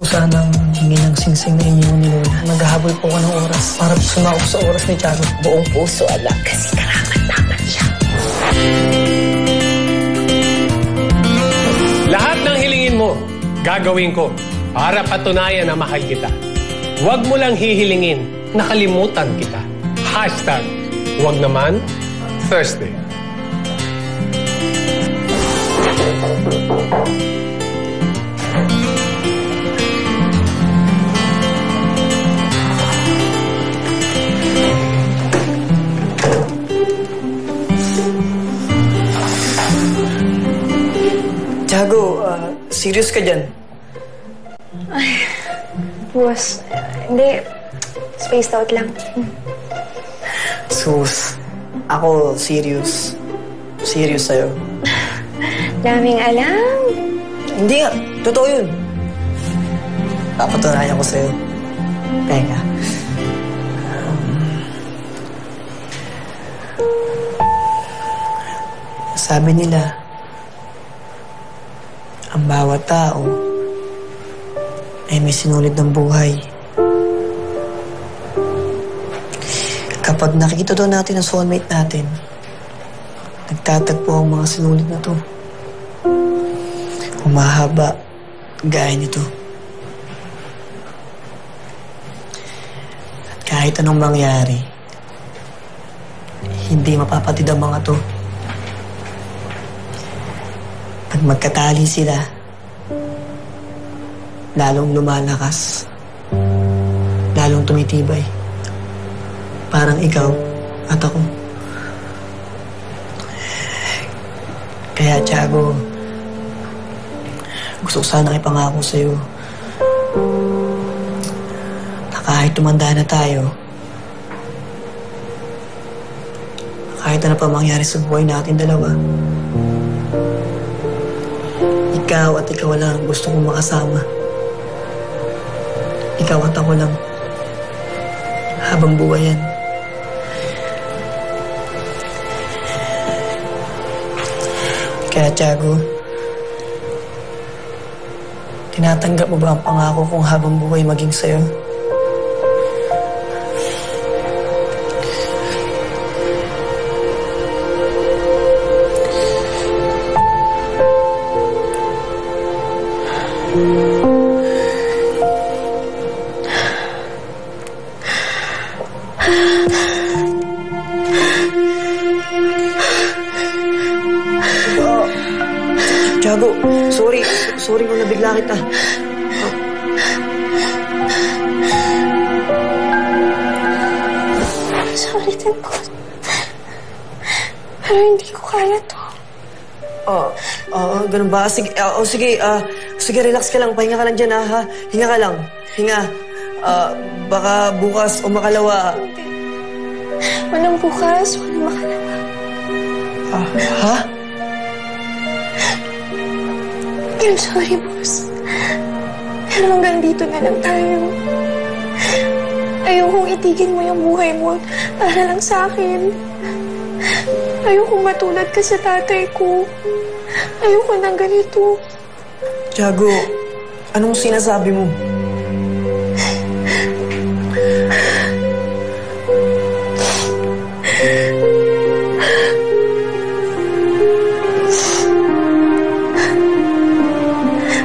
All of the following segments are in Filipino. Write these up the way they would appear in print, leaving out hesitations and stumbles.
Sanang hingi ng singsing na inyo ni Lola. Naghahabol po ko ng oras para sumako sa oras ni Tiago. Buong puso, anak, kasi karapat-dapat siya. Lahat ng hilingin mo, gagawin ko para patunayan na mahal kita. Huwag mo lang hihilingin, nakalimutan kita. Hashtag, huwag naman, Thursday. Tiago, serious ka dyan? Ay, boss. Hindi. Spaced out lang. Sus, ako serious. Serious sa'yo. Daming alam. Hindi nga, totoo yun. Papatunayan ko sa'yo. Teka. Sabi nila, ang bawat tao ay may sinulid ng buhay. Kapag nakikita daw natin ang soulmate natin, nagtatagpo ang mga sinulid na to. Humahaba gaya nito. At kahit anong mangyari, hindi mapapatid ang mga to. Pag magkatali sila, lalong lumalakas, lalong tumitibay. Parang ikaw at ako. Kaya, Tiago, gusto ko sanang ipangako sa'yo na kahit tumanda na tayo, kahit ano pa mangyari sa buhay natin dalawa, ikaw at ikaw lang gusto kong makasama. Ikaw at ako lang. Habang buhay yan. Kaya, Tiago, tinatanggap mo ba ang pangako kong habang buhay maging sa'yo? Tiago, sorry kung nabigla kita. Sorry din po. Pero hindi ko kaya to. Ganun ba? Sige, relax ka lang. Pahinga ka lang dyan, ha? Hinga ka lang. Hinga. Baka bukas o makalawa. Hindi. Walang bukas, walang makalawa. Ha? I'm sorry, boss. Pero hanggang dito na lang tayo. Ayokong itigil mo yung buhay mo para lang sa akin. Ayokong matulad ka sa tatay ko. Ayoko nang ganito. Tiago, anong sinasabi mo?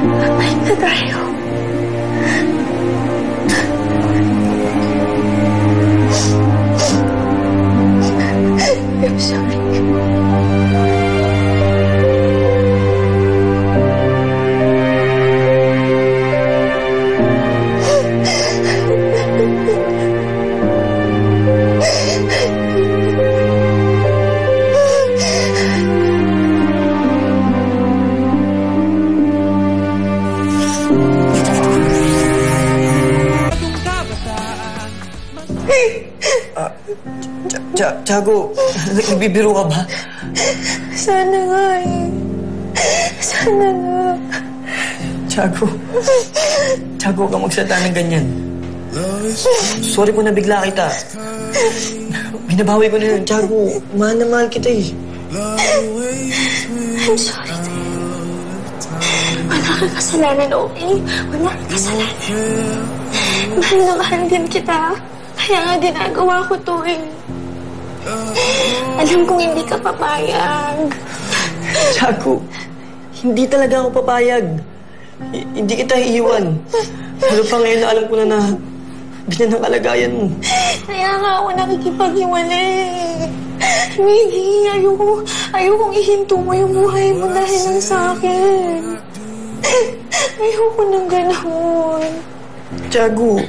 Babalik na tayo. I'm sorry. Tiago, nagbibiro ka ba? Sana nga eh. Sana nga. Tiago, huwag kang magsalita ng ganyan. Sorry kung nabigla kita. Binabawi ko na yun. Tiago, mahal na mahal kita eh. I'm sorry. Wala Wala kang kasalanan, okay? Wala kang kasalanan. Mahal na mahal din kita. Kaya nga ginagawa ko to eh. Alam kong hindi ka papayag. Tiago, hindi talaga ako papayag. Hindi kita iiwan. Lalo pa ngayon na alam ko na ganyan ang kalagayan mo. Kaya nga ako nakikipag-iwalay. Miggy, ayokong ihinto mo yung buhay mo dahil lang sa akin. Ayoko nang gano'n. Tiago,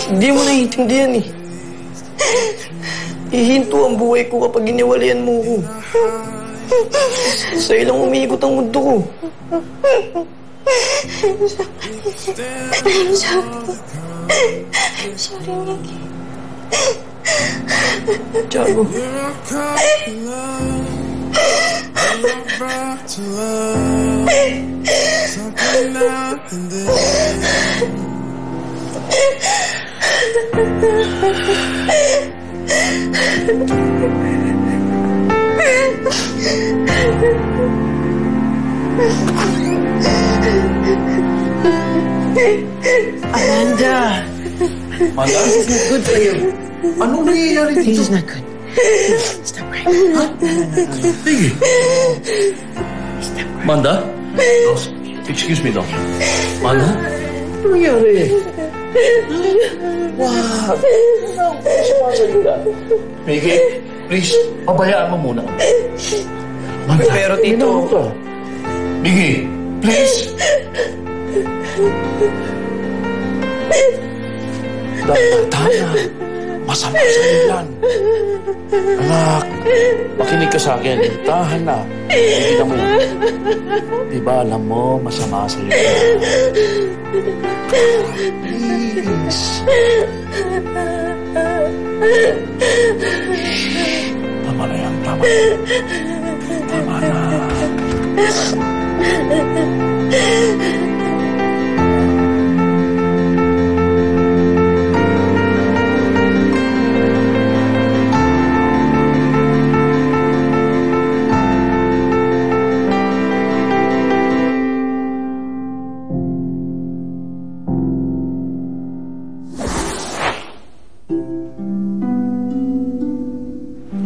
hindi mo naiintindihan eh. Ihinto ang buhay ko kapag iniwalayan mo ko. Sa'yo lang umiikot ang mundo ko. I'm sorry. I'm sorry, Miggy. Tiago. Amanda! Amanda, this is not good for you. Anong nangyayari dito? This is not good. Stop crying. Ha? Sige. Amanda? Oh, excuse me, Doc. Amanda? Ano nangyari? Wow. Miggy, please, pabayaan mo muna. Amanda, Pero, Tito. Miggy, please. Tana, masama sa'yo yan. Anak, makinig ka sa akin. Tahan na. Hindi mo yan. Diba alam mo, masama sa'yo yan. Please. Tama na yan, tama. Tama na.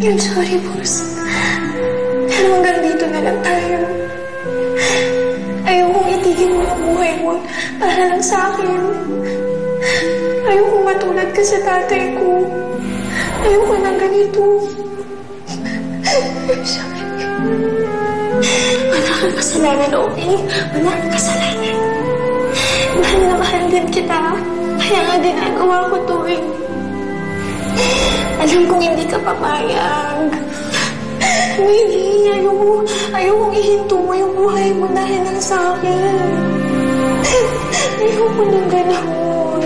I'm sorry, boss. Pero hanggang dito na lang tayo. Ayokong itigil mo ang buhay mo para lang sa akin. Ayokong matulad ka sa tatay ko. Ayoko nang ganito. I'm sorry. Wala kang kasalanan, okay? Wala kang kasalanan. Mahal na mahal din kita. Kaya nga ginagawa ko to eh. Alam kong hindi ka papayag. Miggy, ayokong ihinto mo yung buhay mo dahil lang sa akin. Ayoko nang gano'n.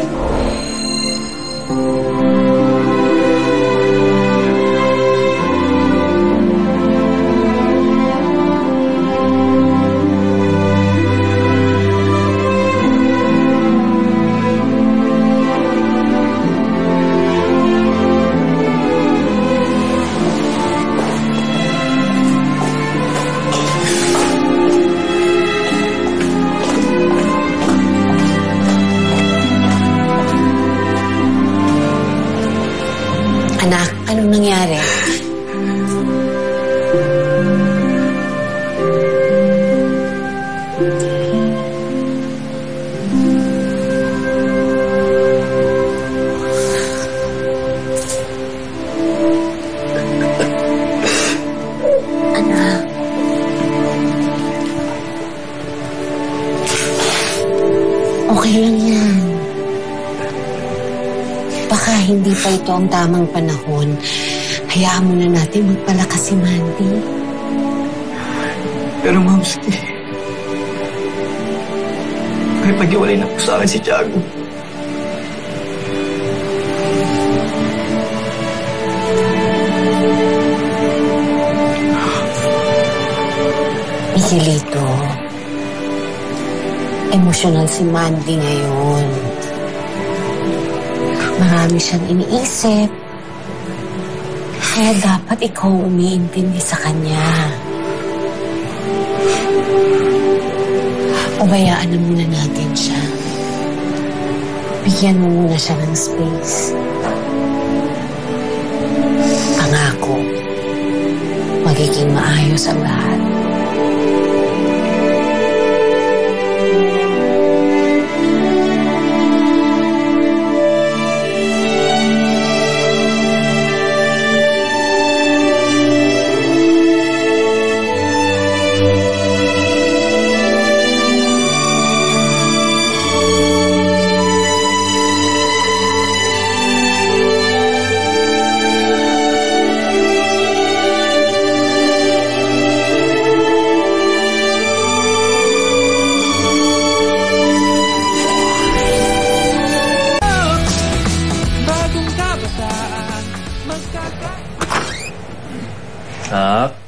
Anak, anong nangyari? Anak. Okay lang yan. Baka hindi pa ito ang tamang panahon. Hayaan mo na natin magpalakas si Mandy. Pero, Mams, may pag-iwalay na po sa akin si Tiago. Miguelito, emosyonal si Mandy ngayon. Marami siyang iniisip. Kaya dapat ikaw umiintindi sa kanya. Pabayaan na muna natin siya. Bigyan mo muna siya ng space. Pangako, magiging maayos ang lahat.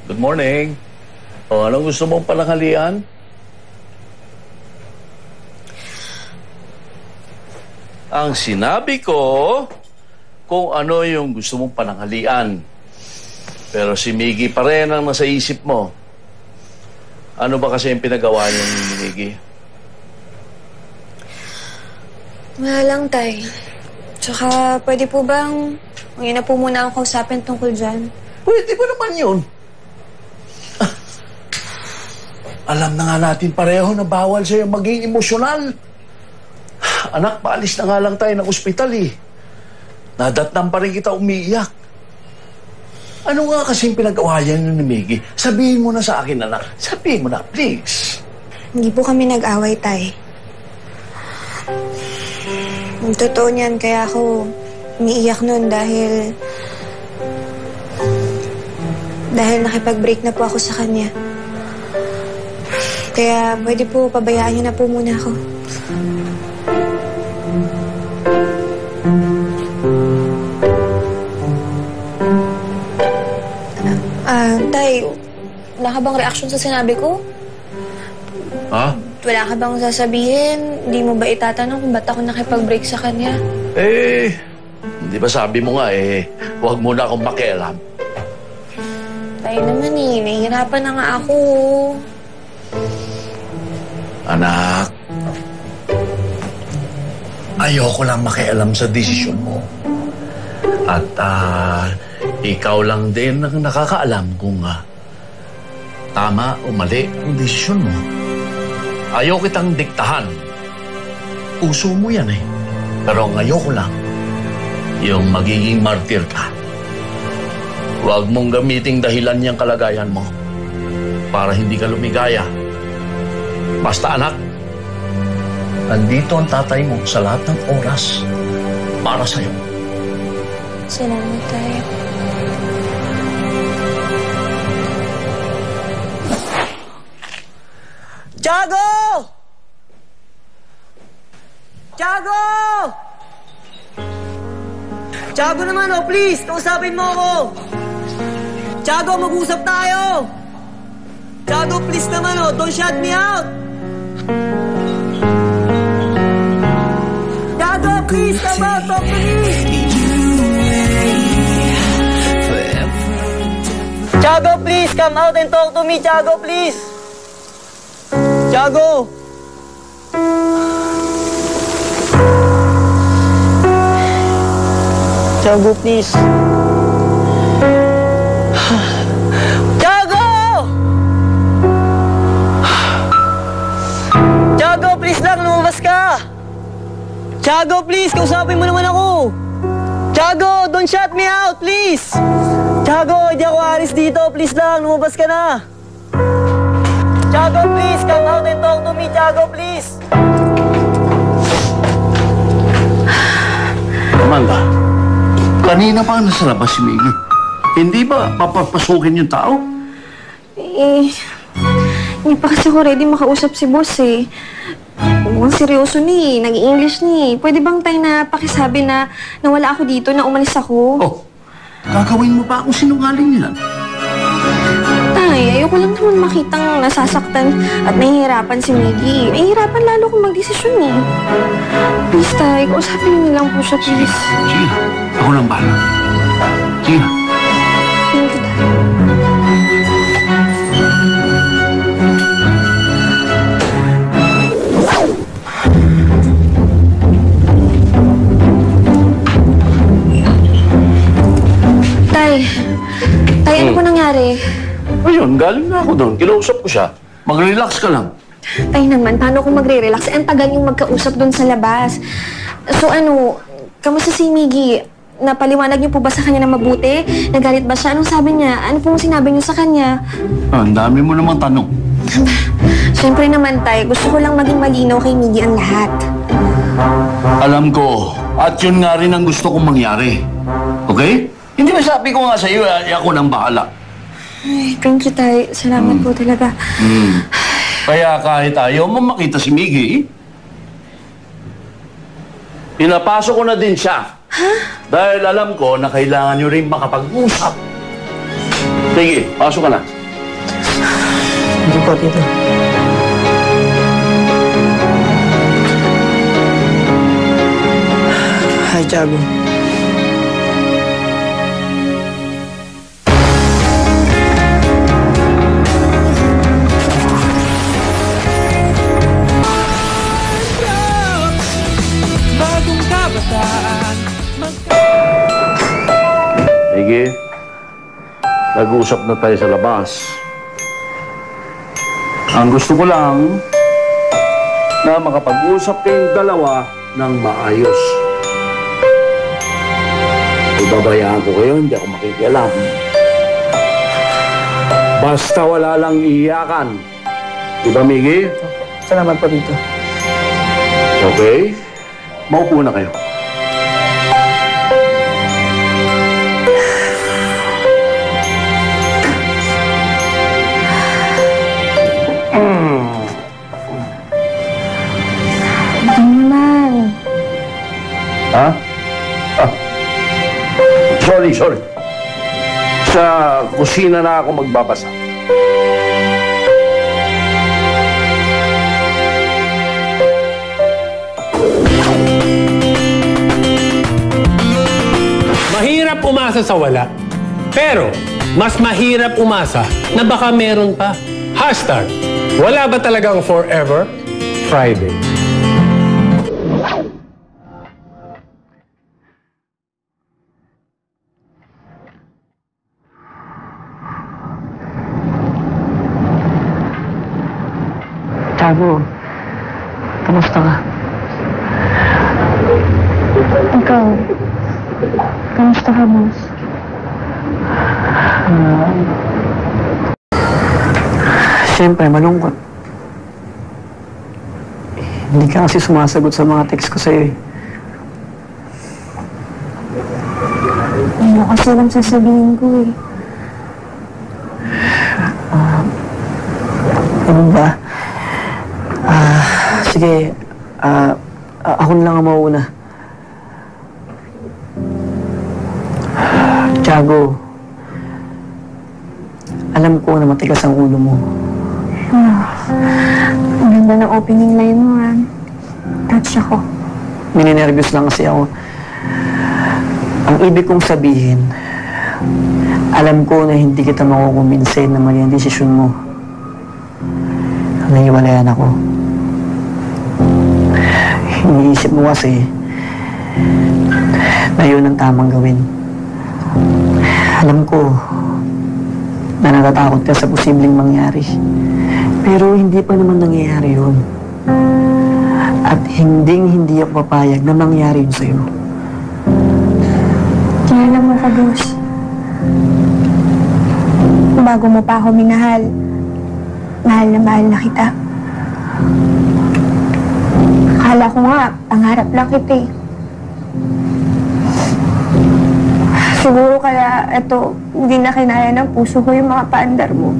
Good morning. O, anong gusto mong palanghalian? Ang sinabi ko kung ano yung gusto mong pananghalian. Pero si Miggy pa rin ang nasa isip mo. Ano ba kasi yung pinagawa niya ni Miggy? Wala lang, Tay. Tsaka, pwede po bang ngayon na po muna ako kausapin tungkol dyan? Pwede ba naman yun? Alam na nga natin pareho na bawal sa'yo maging emosyonal. Anak, paalis na nga lang tayo ng ospital eh. Nadatnan pa rin kita umiiyak. Ano nga kasing pinagawa yan ni Miggy? Sabihin mo na sa akin, anak. Sabihin mo na, please. Hindi po kami nag-away, Tay. Ang totoo niyan, kaya ako umiiyak nun dahil nakipag-break na po ako sa kanya. Kaya pwede po, pabayaan niyo na po muna ako. Tay, wala ka bang reaction sa sinabi ko? Ha? Wala ka bang sasabihin? Hindi mo ba itatanong kung ba't ako nakipag-break sa kanya? Hindi ba sabi mo nga huwag mo na akong makialam. Tay naman nahihirapan na nga ako. Anak, ayoko lang makialam sa desisyon mo. At ikaw lang din ang nakakaalam kung tama o mali ang desisyon mo. Ayaw kitang diktahan. Puso mo yan eh. Pero ang ayoko lang, yung magiging martir ka. Huwag mong gamiting dahilan niyang kalagayan mo para hindi ka lumigaya. Basta anak, nandito ang tatay mo sa lahat ng oras para sa'yo. Salamat, Tay. Tiago! Tiago! Tiago naman, please! Kausapin mo ako! Tiago, mag-usap tayo! Tiago, please naman, don't shut me out! Tiago, please, come out, talk to me! Tiago, please, come out and talk to me, Tiago, please! Tiago! Tiago, please. Tiago! Tiago, please lang, lumabas ka! Tiago, please, kausapin mo naman ako! Tiago, don't shut me out, please! Tiago, hindi ako alis dito. Please lang, lumabas ka na. Tiago, please, come out and talk to me. Tiago, please. Amanda, kanina pa nasa labas si Miggy. Hindi ba papapasukin yung tao? Hindi pa kasi ako ready makausap si boss eh. Mukhang seryoso ni, nag-English ni. Pwede bang tayo na pakisabi na nawala ako dito, na umalis ako? Oh, gagawin mo pa akong sinungaling yan? Tay, ayoko lang naman makitang nasasaktan at nahihirapan si Miggy. Nahihirapan lalo kung magdesisyon eh. Please, Tay, kausapin niyo lang po siya, please. Sige, ako nang bahala. Sige. Thank you, Tay. Ayun, galing na ako doon. Kinausap ko siya. Mag-relax ka lang. Tay naman, paano kung magre-relax? Ang tagal yung magkausap doon sa labas. So ano, kamusta si Miggy? Napaliwanag niyo po ba sa kanya na mabuti? Nagalit ba siya? Anong sabi niya? Ano pong sinabi niyo sa kanya? Ang dami mo namang tanong. Siyempre naman, Tay. Gusto ko lang maging malinaw kay Miggy ang lahat. Alam ko. At yun nga rin ang gusto kong mangyari. Okay? Hindi ba sabi ko nga sa iyo, ako nang bahala. Ay, thank you, Tay. Salamat po talaga. Kaya kahit ayaw mo makita si Miggy, pinapasok ko na din siya. Dahil alam ko na kailangan nyo rin makapag-usap. Sige, pasok ka na. Hindi po, Tito. Hi, Tiago. Sige, nag-uusap na tayo sa labas. Ang gusto ko lang na makapag-usap kayong dalawa ng maayos. Ibabayaan ko kayo, hindi ako makikialam. Basta wala lang iiyakan. Diba, Miggy? Salamat po, Tito. Okay? Maupo na kayo. Ito naman. Ha? Ah. Sorry. Sa kusina na ako magbabasa. Mahirap umasa sa wala. Pero, mas mahirap umasa na baka meron pa. Hashtag, wala ba talagang forever Friday? Tiago, kamusta ka? Ikaw, kamusta ka, boss? Siyempre, malungkot. Hindi ka kasi sumasagot sa mga text ko sa'yo eh. Ano kasi lang sasabihin ko eh. Ano ba? Sige, ako na lang ang mauuna. Tiago, alam ko na matigas ang ulo mo. Ang ganda ng opening line mo, ha? Touch ako. Mininervyos lang kasi ako. Ang ibig kong sabihin, alam ko na hindi kita makukumbinsin na mali ang desisyon mo. Naiwalayan ako. Iniisip mo kasi na yun ang tamang gawin. Alam ko na natatakot ka sa posibleng mangyari. Pero hindi pa naman nangyayari yun. At hindi ako papayag na mangyari yun sa'yo. Kaya mo ka, boss. Bago mo pa ako minahal, mahal na kita. Akala ko nga, pangarap lang kita eh. Siguro kaya, eto, hindi na kinaya ng puso ko yung mga paandar mo.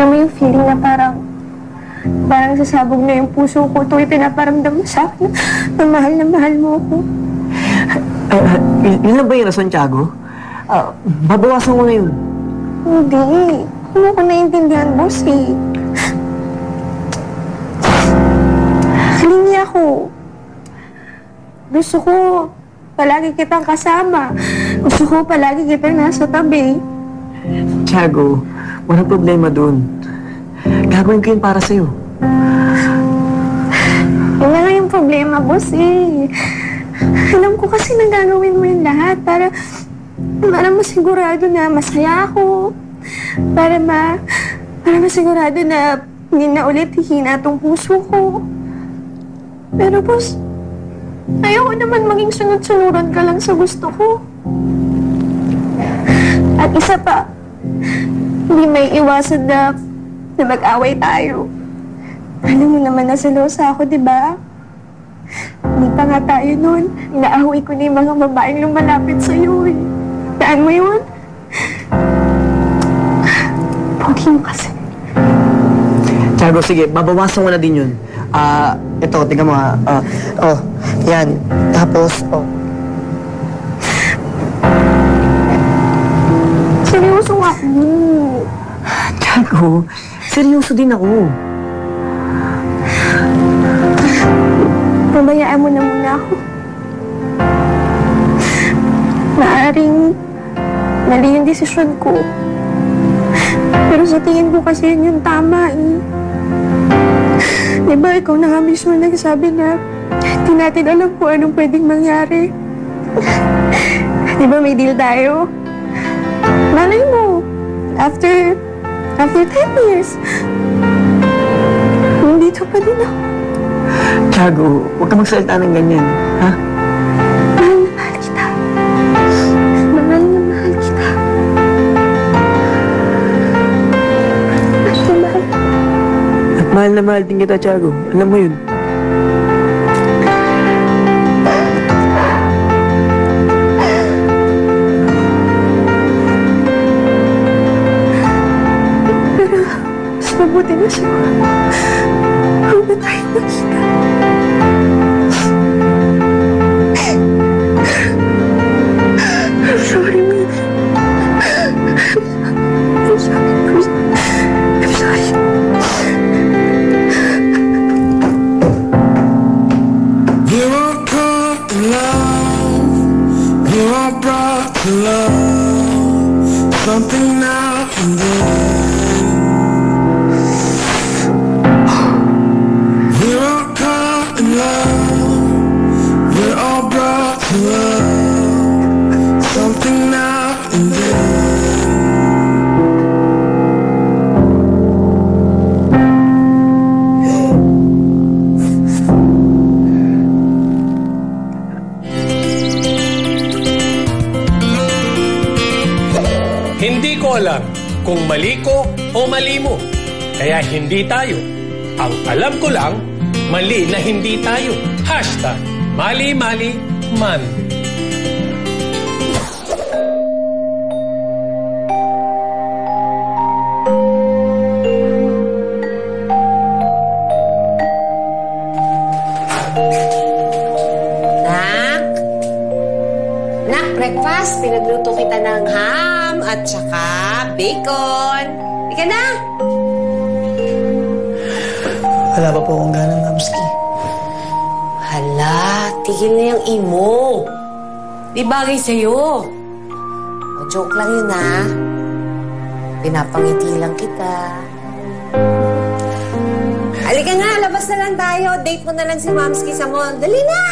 Na may feeling na parang sasabog na yung puso ko tuwing pinaparamdam mo sa akin na mahal mo ako. Yun lang ba yung rason, Tiago? Babawasan ko na yun. Hindi. Hindi ko naiintindihan, boss eh. Linya ko. Gusto ko palagi kitang kasama. Gusto ko palagi kitang nasa tabi. Tiago, walang problema dun. Gagawin ko yun para sa'yo. Yun na nga yung problema, boss eh. Alam ko kasi na gagawin mo yung lahat para Para masigurado na masaya ako. Para masigurado na hindi na ulit hihina tong puso ko. Pero boss, ayoko naman maging sunod-sunuran ka lang sa gusto ko. At isa pa, hindi may iwasan na mag-away tayo. Alam mo naman na selosa ako, di ba? Hindi pa nga tayo nun. Inaaway ko na yung mga babaeng lumalapit sa'yo eh. Daan mo yun? Pogi mo kasi. Tiago, sige, babawasan ko na din yun. Ito, tingnan mo ha. Yan. Tapos, Seryoso nga ako. Tiago, seryoso din ako. Pabayaan mo na muna ako. Maaring mali yung desisyon ko. Pero sa tingin ko kasi yun yung tama eh. Diba ikaw na nga mismo nagsabi na hindi natin alam kung anong pwedeng mangyari. Diba may deal tayo? Malay mo, after 10 years, nandito pa din ako. Tiago, huwag ka magsalita ng ganyan, ha? Mahal na mahal kita. Mahal na mahal kita. Mahal na mahal. At mahal na mahal din kita, Tiago. Alam mo yun. Pero, mas mabuti na siguro. Huwag na tayo magkita. I'm sorry, man. I'm sorry. I'm sorry. We're all caught in love. We're all brought to love. Something now and then. We're all caught in love. We're all brought to love. Something now and then. Hindi ko alam kung mali ko o mali mo. Kaya hindi tayo. Ang alam ko lang, mali na hindi tayo. Hashtag mali-mali man. Nak, breakfast. Pinagluto kita ng ham at saka bacon. Ika na! Wala pa po akong ganang Mamski. Hala, tigil na yung imo. Di bagay sa'yo. O, joke lang yun, ha? Pinapangiti lang kita. Halika nga, labas na lang tayo. Date mo na lang si Mamski sa mall. Dali na!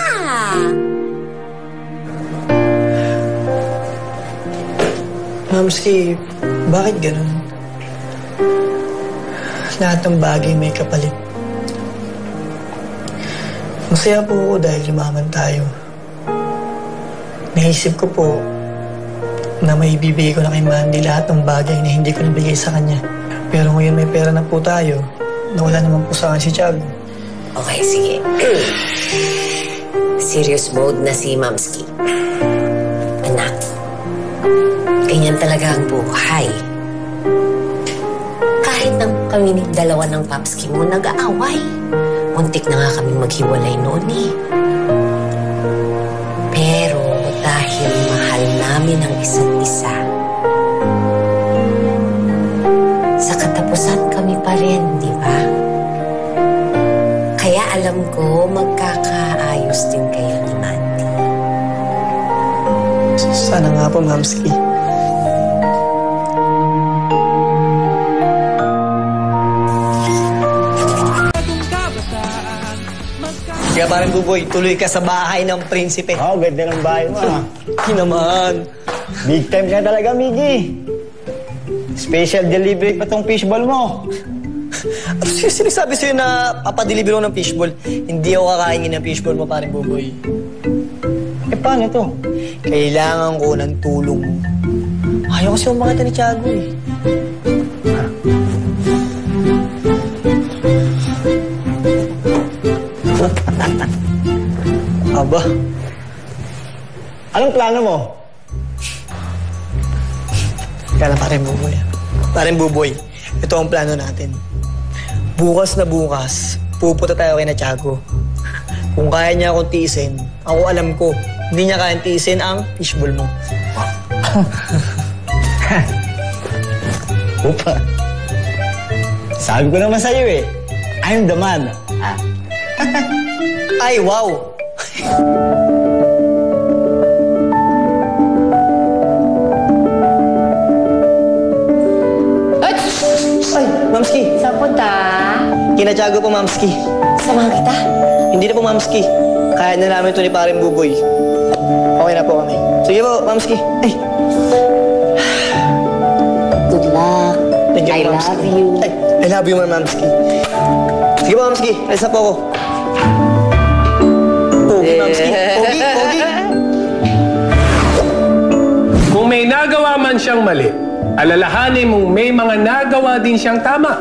Mamski, bakit ganun? Lahat ng bagay may kapalit. Masaya po ako dahil yumaman tayo. Naisip ko po na may ibibigay ko na kay Mandy lahat ng bagay na hindi ko nabigay sa kanya. Pero ngayon may pera na po tayo na wala naman po sa akin si Tiago. Okay, sige. Serious mode na si Mamski. Anak, ganyan talaga ang buhay. Kahit nang kami ni dalawa ng Papski mo nag-aaway. Muntik na nga kaming maghiwalay noon eh. Pero dahil mahal namin ang isa't isa, sa katapusan kami pa rin, di ba? Kaya alam ko magkakaayos din kayo ni Mandy. Sana nga po, Mamski. Kaya parang Buboy, tuloy ka sa bahay ng prinsipe. Oh, ganda ng bahay mo ah. Hindi naman. Big time ka talaga, Miggy. Special delivery pa tong fishball mo. Ano sinasabi sa'yo na papadeliver ako ng fishball? Hindi ako kakaingin ng fishball mo, parang Buboy. Eh, paano to? Kailangan ko ng tulong mo. Ayaw kasi umakita ni Tiago eh. Aba. Anong plano mo? Kaya na parang Buboy. Parang Buboy, ito ang plano natin. Bukas na bukas, pupunta tayo kay na Tiago. Kung kaya niya akong tiisin, ako alam ko, hindi niya kayang tiisin ang fishball mo. Upa. Sabi ko naman sa'yo eh. I'm the man. Ah. Ay, wow! Ay, Mamski. Saan punta? Kina Tiago po, Mamski. Samahan kita. Hindi na po, Mamski. Kaya na namin ito ni paring Buboy. Okay na po kami. Sige po, Mamski. Ay. Good luck. Thank you, I Mamski. love you. Ay, I love you, Mamski. Sige po, Mamski. Alis na po ako. Pogi, Mamski. Pogi, pogi. Kung may nagawa man siyang mali, alalahanin mong may mga nagawa din siyang tama.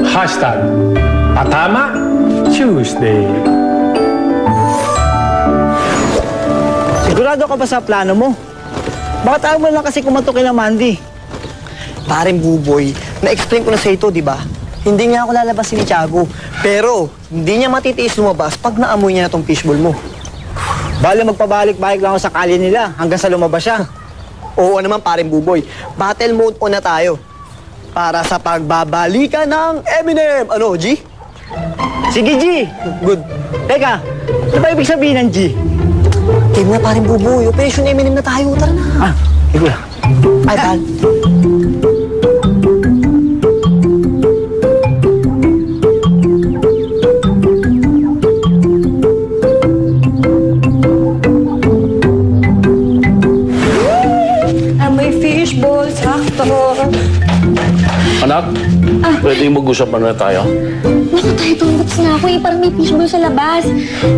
Hashtag Patama Tuesday. Sigurado ka ba sa plano mo? Bakit ayaw mo lang kasi kumatok kay Mandy? Paring Buboy, na-explain ko na sa ito, di ba? Hindi nga ako lalabasin ni Tiago. Pero, hindi niya matitiis lumabas pag naamoy niya na tong fishball mo. Bale magpabalik-balik lang ako sa kalye nila hanggang sa lumabas siya. Oo naman, paring Buboy. Battle mode on na tayo. Para sa pagbabalikan ng Eminem. Ano, G? Sige, G. Good. Teka, ano ba ibig sabihin ng G? Game na, paring Buboy. Operation Eminem na tayo. Tara na. Ah, sige. Ay, pal. May fishball, sakto. Anak, pwede mag-usapan na tayo? Naku, tayo tungkot na ako eh. Parang may fishball sa labas.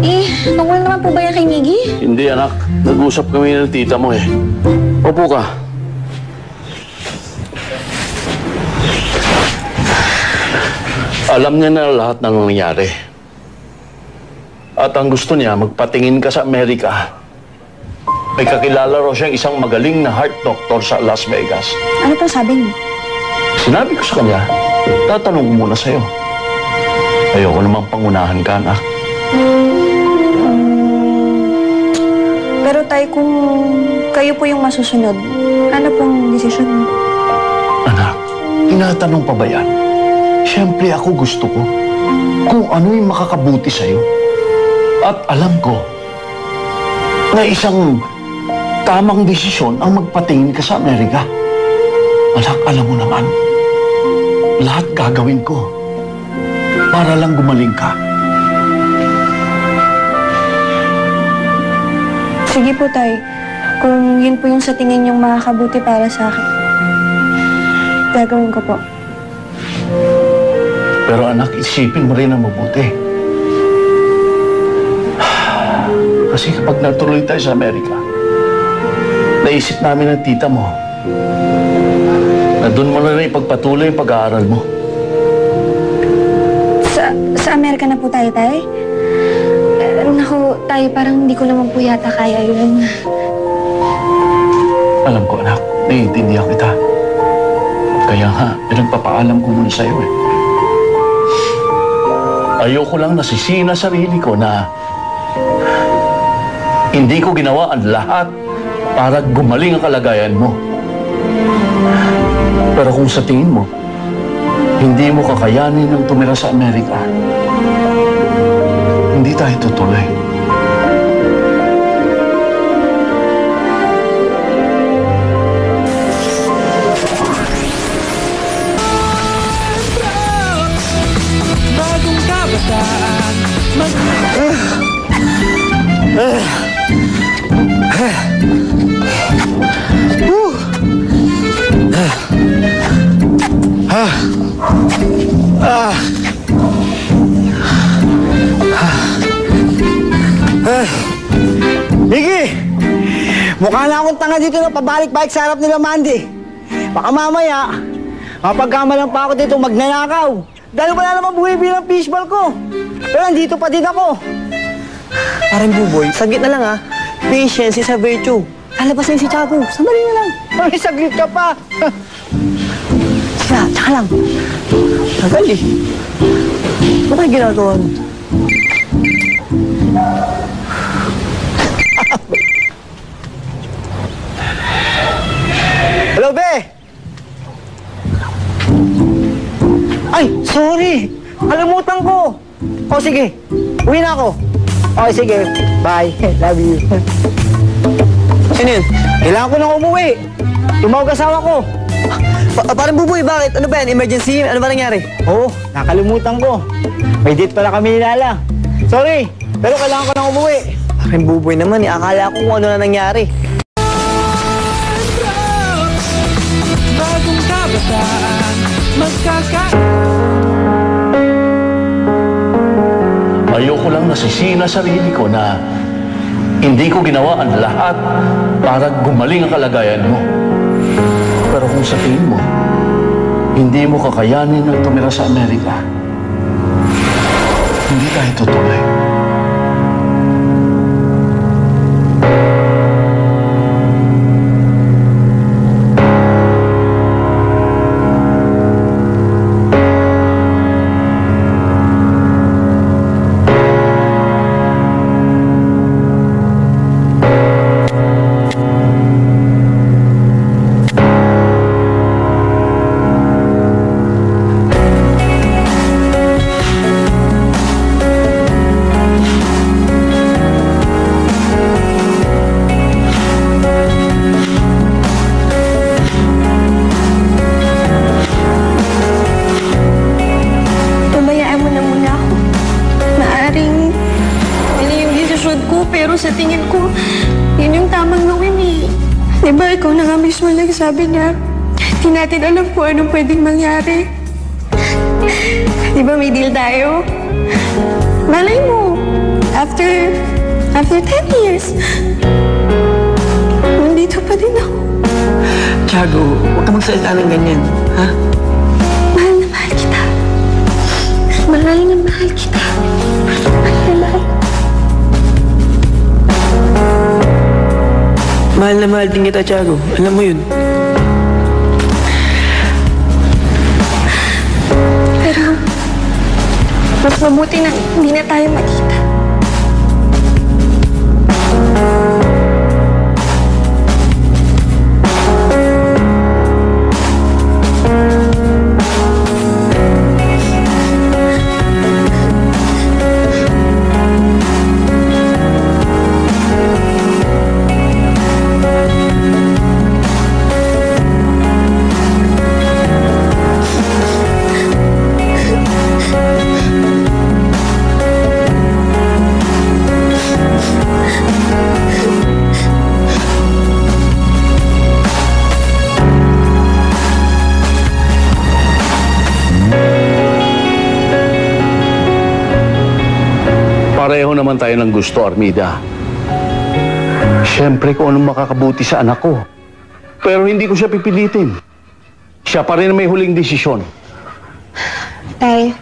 Eh, tungkol naman po ba yan kay Miggy? Hindi, anak. Nag-usap kami ng tita mo eh. Opo ka. Alam niya na lahat ng nangyari. At ang gusto niya, magpatingin ka sa Amerika. May kakilala raw siyang isang magaling na heart doctor sa Las Vegas. Ano po sabi niyo? Sinabi ko sa kanya, tatanong ko muna sa'yo. Ayoko namang pangunahan ka, anak. Pero tay, kung kayo po yung masusunod, ano pong desisyon mo? Anak, tinatanong pa ba yan? Siyempre ako gusto ko kung ano yung makakabuti sa'yo. At alam ko na isang tamang desisyon ang magpatingin ka sa Amerika. Anak, alam mo naman, lahat gagawin ko para lang gumaling ka. Sige po tay, kung yun po yung sa tingin yung makakabuti para sa akin, gagawin ko po. Pero anak, isipin mo rin ang mabuti. Kasi kapag natuloy tayo sa Amerika, naisip namin ng tita mo na doon mo na rin ipagpatuloy yung pag-aaral mo. Sa Amerika na po tayo, tay? Naku, tay, parang hindi ko naman po yata kaya yun. Alam ko, anak, naiintindihan kita. Kaya nga, pinagpapaalam ko muna sa'yo eh. Ayoko lang nasisina sarili ko na hindi ko ginawa ang lahat para gumaling ang kalagayan mo. Pero kung sa tingin mo, hindi mo kakayanin ng tumira sa Amerika, hindi tayo tutuloy. Bagong kabataan Mukha na akong tanga dito na pabalik-balik sa harap nila, Mandy. Baka mamaya, mapagkamalan pa ako dito magnanakaw. Dahil wala namang buhay bilang fishball ko. Pero nandito pa din ako. Parang buboy, saglit na lang ha. Patience is a virtue. Lalabas na yun si Tiago. Sandali na lang. Ay, saglit ka pa. Sila, tsaka lang. Tagal eh. Ano kayo ginagawa mo? Hello, Be! Ay, sorry! Kalimutan ko! O, sige. Uwi na ako. O, sige. Bye. Love you. Sino yun? Kailangan ko nang umuwi. Tumawag asawa ko. Parang buboy, bakit? Ano ba yan? Emergency? Ano ba nangyari? Oo, nakalimutan ko. May date pala kami nilala. Sorry, pero kailangan ko nang umuwi. Parang buboy naman eh. Akala ko kung ano na nangyari. Bagong kabataan, Ayoko lang nasisihin na sarili ko na hindi ko ginawa ang lahat para gumaling ang kalagayan mo. Pero kung sa tingin mo, hindi mo kakayanin ang tumira sa Amerika, hindi tayo tutuloy. Sa tingin ko, yun yung tamang gawin eh. Diba, ikaw na nga mismo nagsabi na hindi natin alam kung anong pwedeng mangyari. Diba, may deal tayo? Malay mo, after 10 years, nandito pa din ako. Tiago, huwag ka magsalita ng ganyan, ha? Mahal na mahal kita. Mahal na mahal kita. Mahal na mahal. Mahal na mahal din kita, Tiago. Alam mo yun. Pero, mas mabuti na hindi na tayo magkita. Pareho naman tayo ng gusto, Armida. Siyempre kung anong makakabuti sa anak ko. Pero hindi ko siya pipilitin. Siya pa rin may huling desisyon. Tay,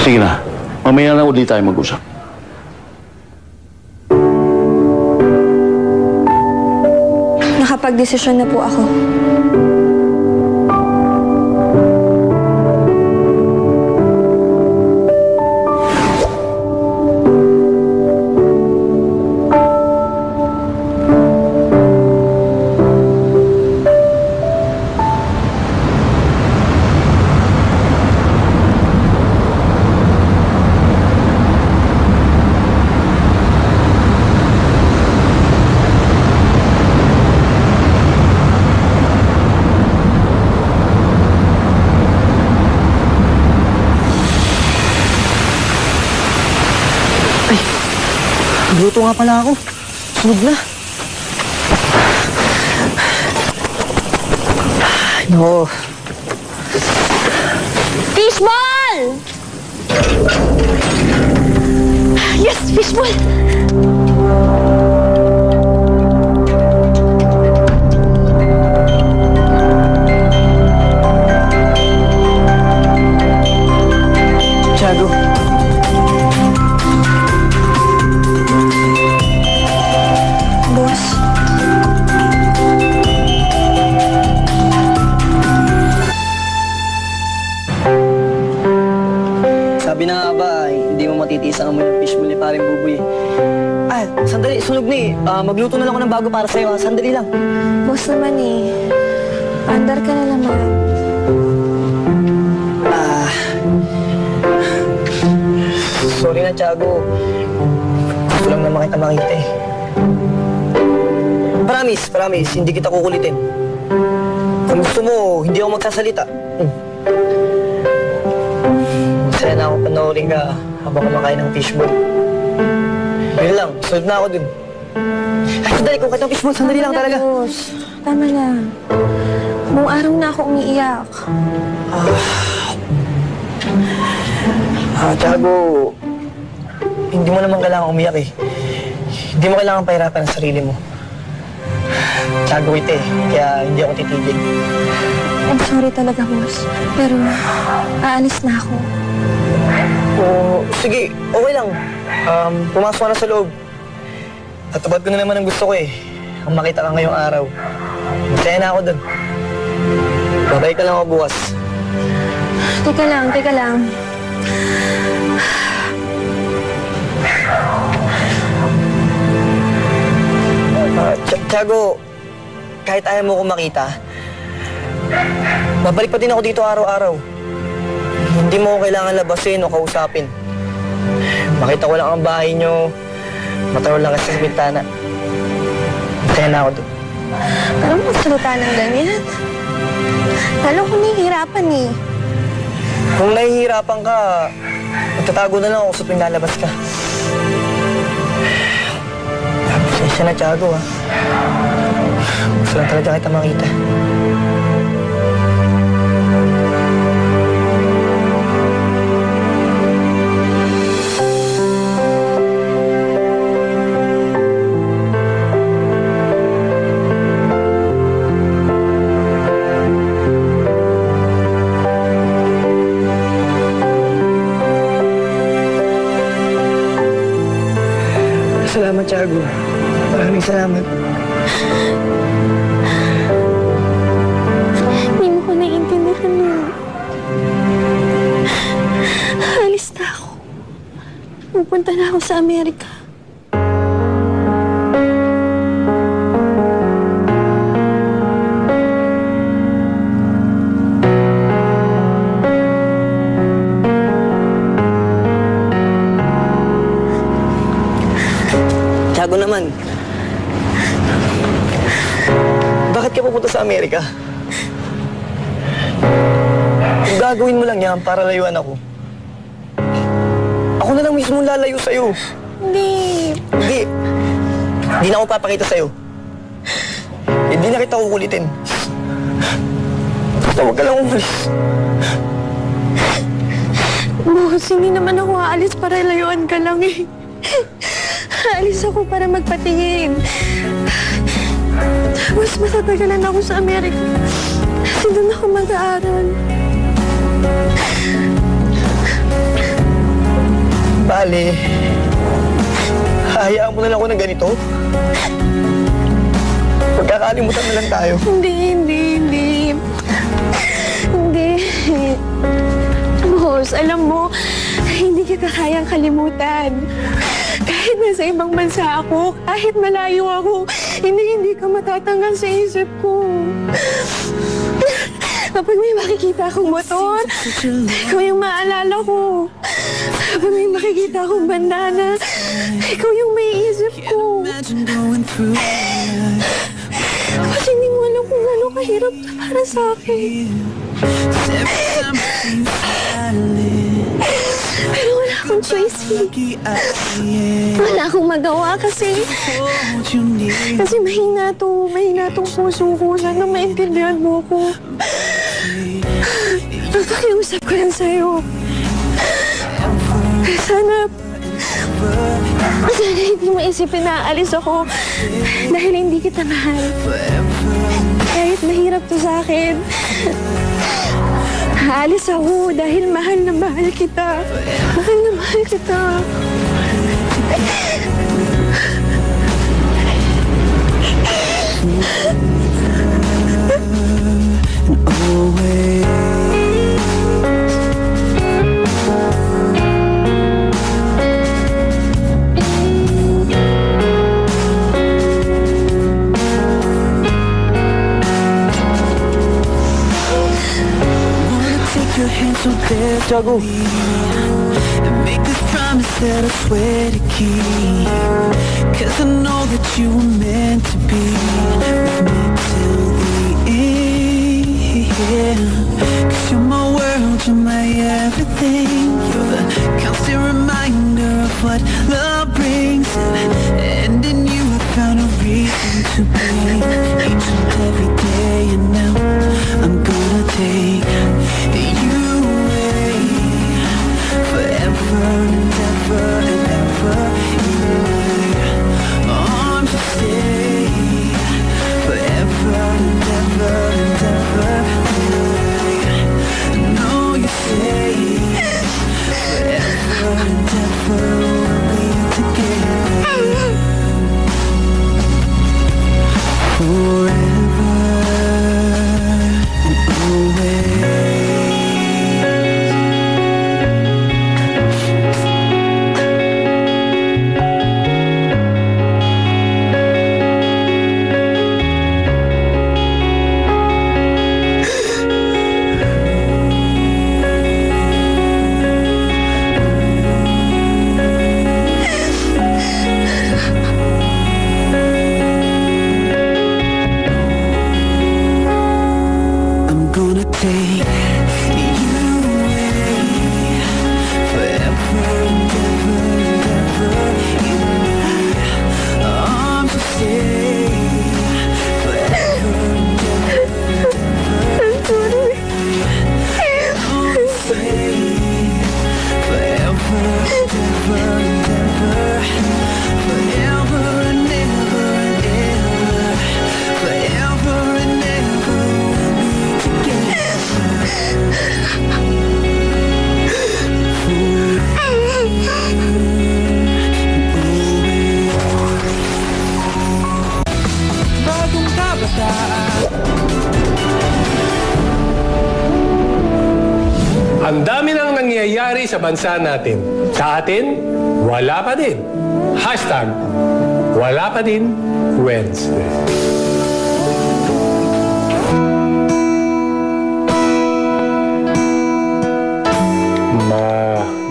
Sige na, mamaya na ulit tayo mag-usap. nakapag-desisyon na po ako. Luto nga pala ako. Sunog na. Ay, no. Fishball! Yes, fishball! nakakainis ang amoy ng fishbowl ni paring Buboy. Ah, sandali, sunog na eh. Magluto na lang ako ng bago para sa'yo. Sandali lang. Boss naman eh. Andar ka na naman. Sorry na, Tiago. Gusto lang naman kita makita eh. Promise, hindi kita kukulitin. Kung gusto mo, hindi ako magsasalita. Masaya na ako panoorin ka habang kumakain ng fishball. Yun lang, solve na ako dun. Ay, sandali, kung kahit ng fishball, sandali lang talaga. Boss. Tama na. Buong araw na ako umiiyak. Tiago, hindi mo naman kailangan umiyak eh. Hindi mo kailangan pahirapan ang sarili mo. Tiago ito eh, kaya hindi ako titigil. I'm sorry talaga, boss. Pero, aalis na ako. Sige, okay lang. Pumasok ka na sa loob. Tatupad ko na naman ang gusto ko eh. Ang makita ka ngayong araw. Masaya na ako dun. Babay ka lang ako bukas. Teka lang. Tiago, kahit ayaw mo ko makita, babalik pa din ako dito araw-araw. Hindi mo ko kailangan labasin o kausapin. Makita ko lang ang bahay nyo, mataro lang kasi sa bintana. Kaya na ako doon. Parang magsalita ng ganyan. Lalo ko nahihirapan eh. Kung nahihirapan ka, magtatago na lang ako sa pinalabas ka. Pasensya na, Tiago, ha. Gusto lang talaga kita makita. Salamat, Tiago. Maraming salamat. Hindi mo ko naiintindihan nun. Alis na ako. Pupunta na ako sa Amerika. Tiago naman. Bakit ka pupunta sa Amerika? Kung gagawin mo lang yan para layuan ako, ako na lang mismo lalayo sa'yo. Hindi. Hindi na ako papakita sa'yo. Hindi na kita kukulitin. Basta huwag ka lang umalis. Boss, hindi naman ako aalis para layuan ka lang eh. Aalis ako para magpatingin. Mas matatagalan ako sa Amerika. Kasi doon ako mag-aaral. Bale, hayaan mo na lang ako ng ganito. Pagkakalimutan na lang tayo. Hindi. Boss, alam mo, hindi kita kayang kalimutan. Kahit nasa ibang bansa ako, kahit malayo ako, hindi ka matatanggal sa isip ko. Kapag may makikita akong motor, ikaw yung maalala ko. Kapag may makikita akong bandana, ikaw yung may isip ko. Kasi hindi mo alam kung gano'ng kahirap na para sa akin. Pero wala akong choice eh. Wala akong magawa kasi mahina tong puso ko. Sana maintindihan mo ko. Pakiusap ko lang sa'yo. Sana hindi mo isipin na aalis ako dahil hindi kita mahal. Kahit mahirap to sa akin. Aalis ako dahil mahal na mahal kita. Mahal na mahal kita. promise, Tiago. And make this promise that I swear to keep. 'Cause I know that you were meant to be with me till the end. 'Cause you're my world, you're my everything. You're the constant reminder of what love brings. And in you I found a reason to be. Each and every day, and now I'm gonna take you away. Forever and ever and ever in my arms you stay. Forever and ever and ever. I know you say forever and ever we'll be together. Forever and always. I'm gonna take you away. Forever and ever and ever in my arms you stay. Forever and ever and ever. Oh, you say forever and ever and ever. Forever and ever and ever. Forever and ever we'll be bagong kabataan. Ang dami nang nangyayari sa bansa natin. Sa atin, wala pa din. Hashtag, wala pa din Wednesday.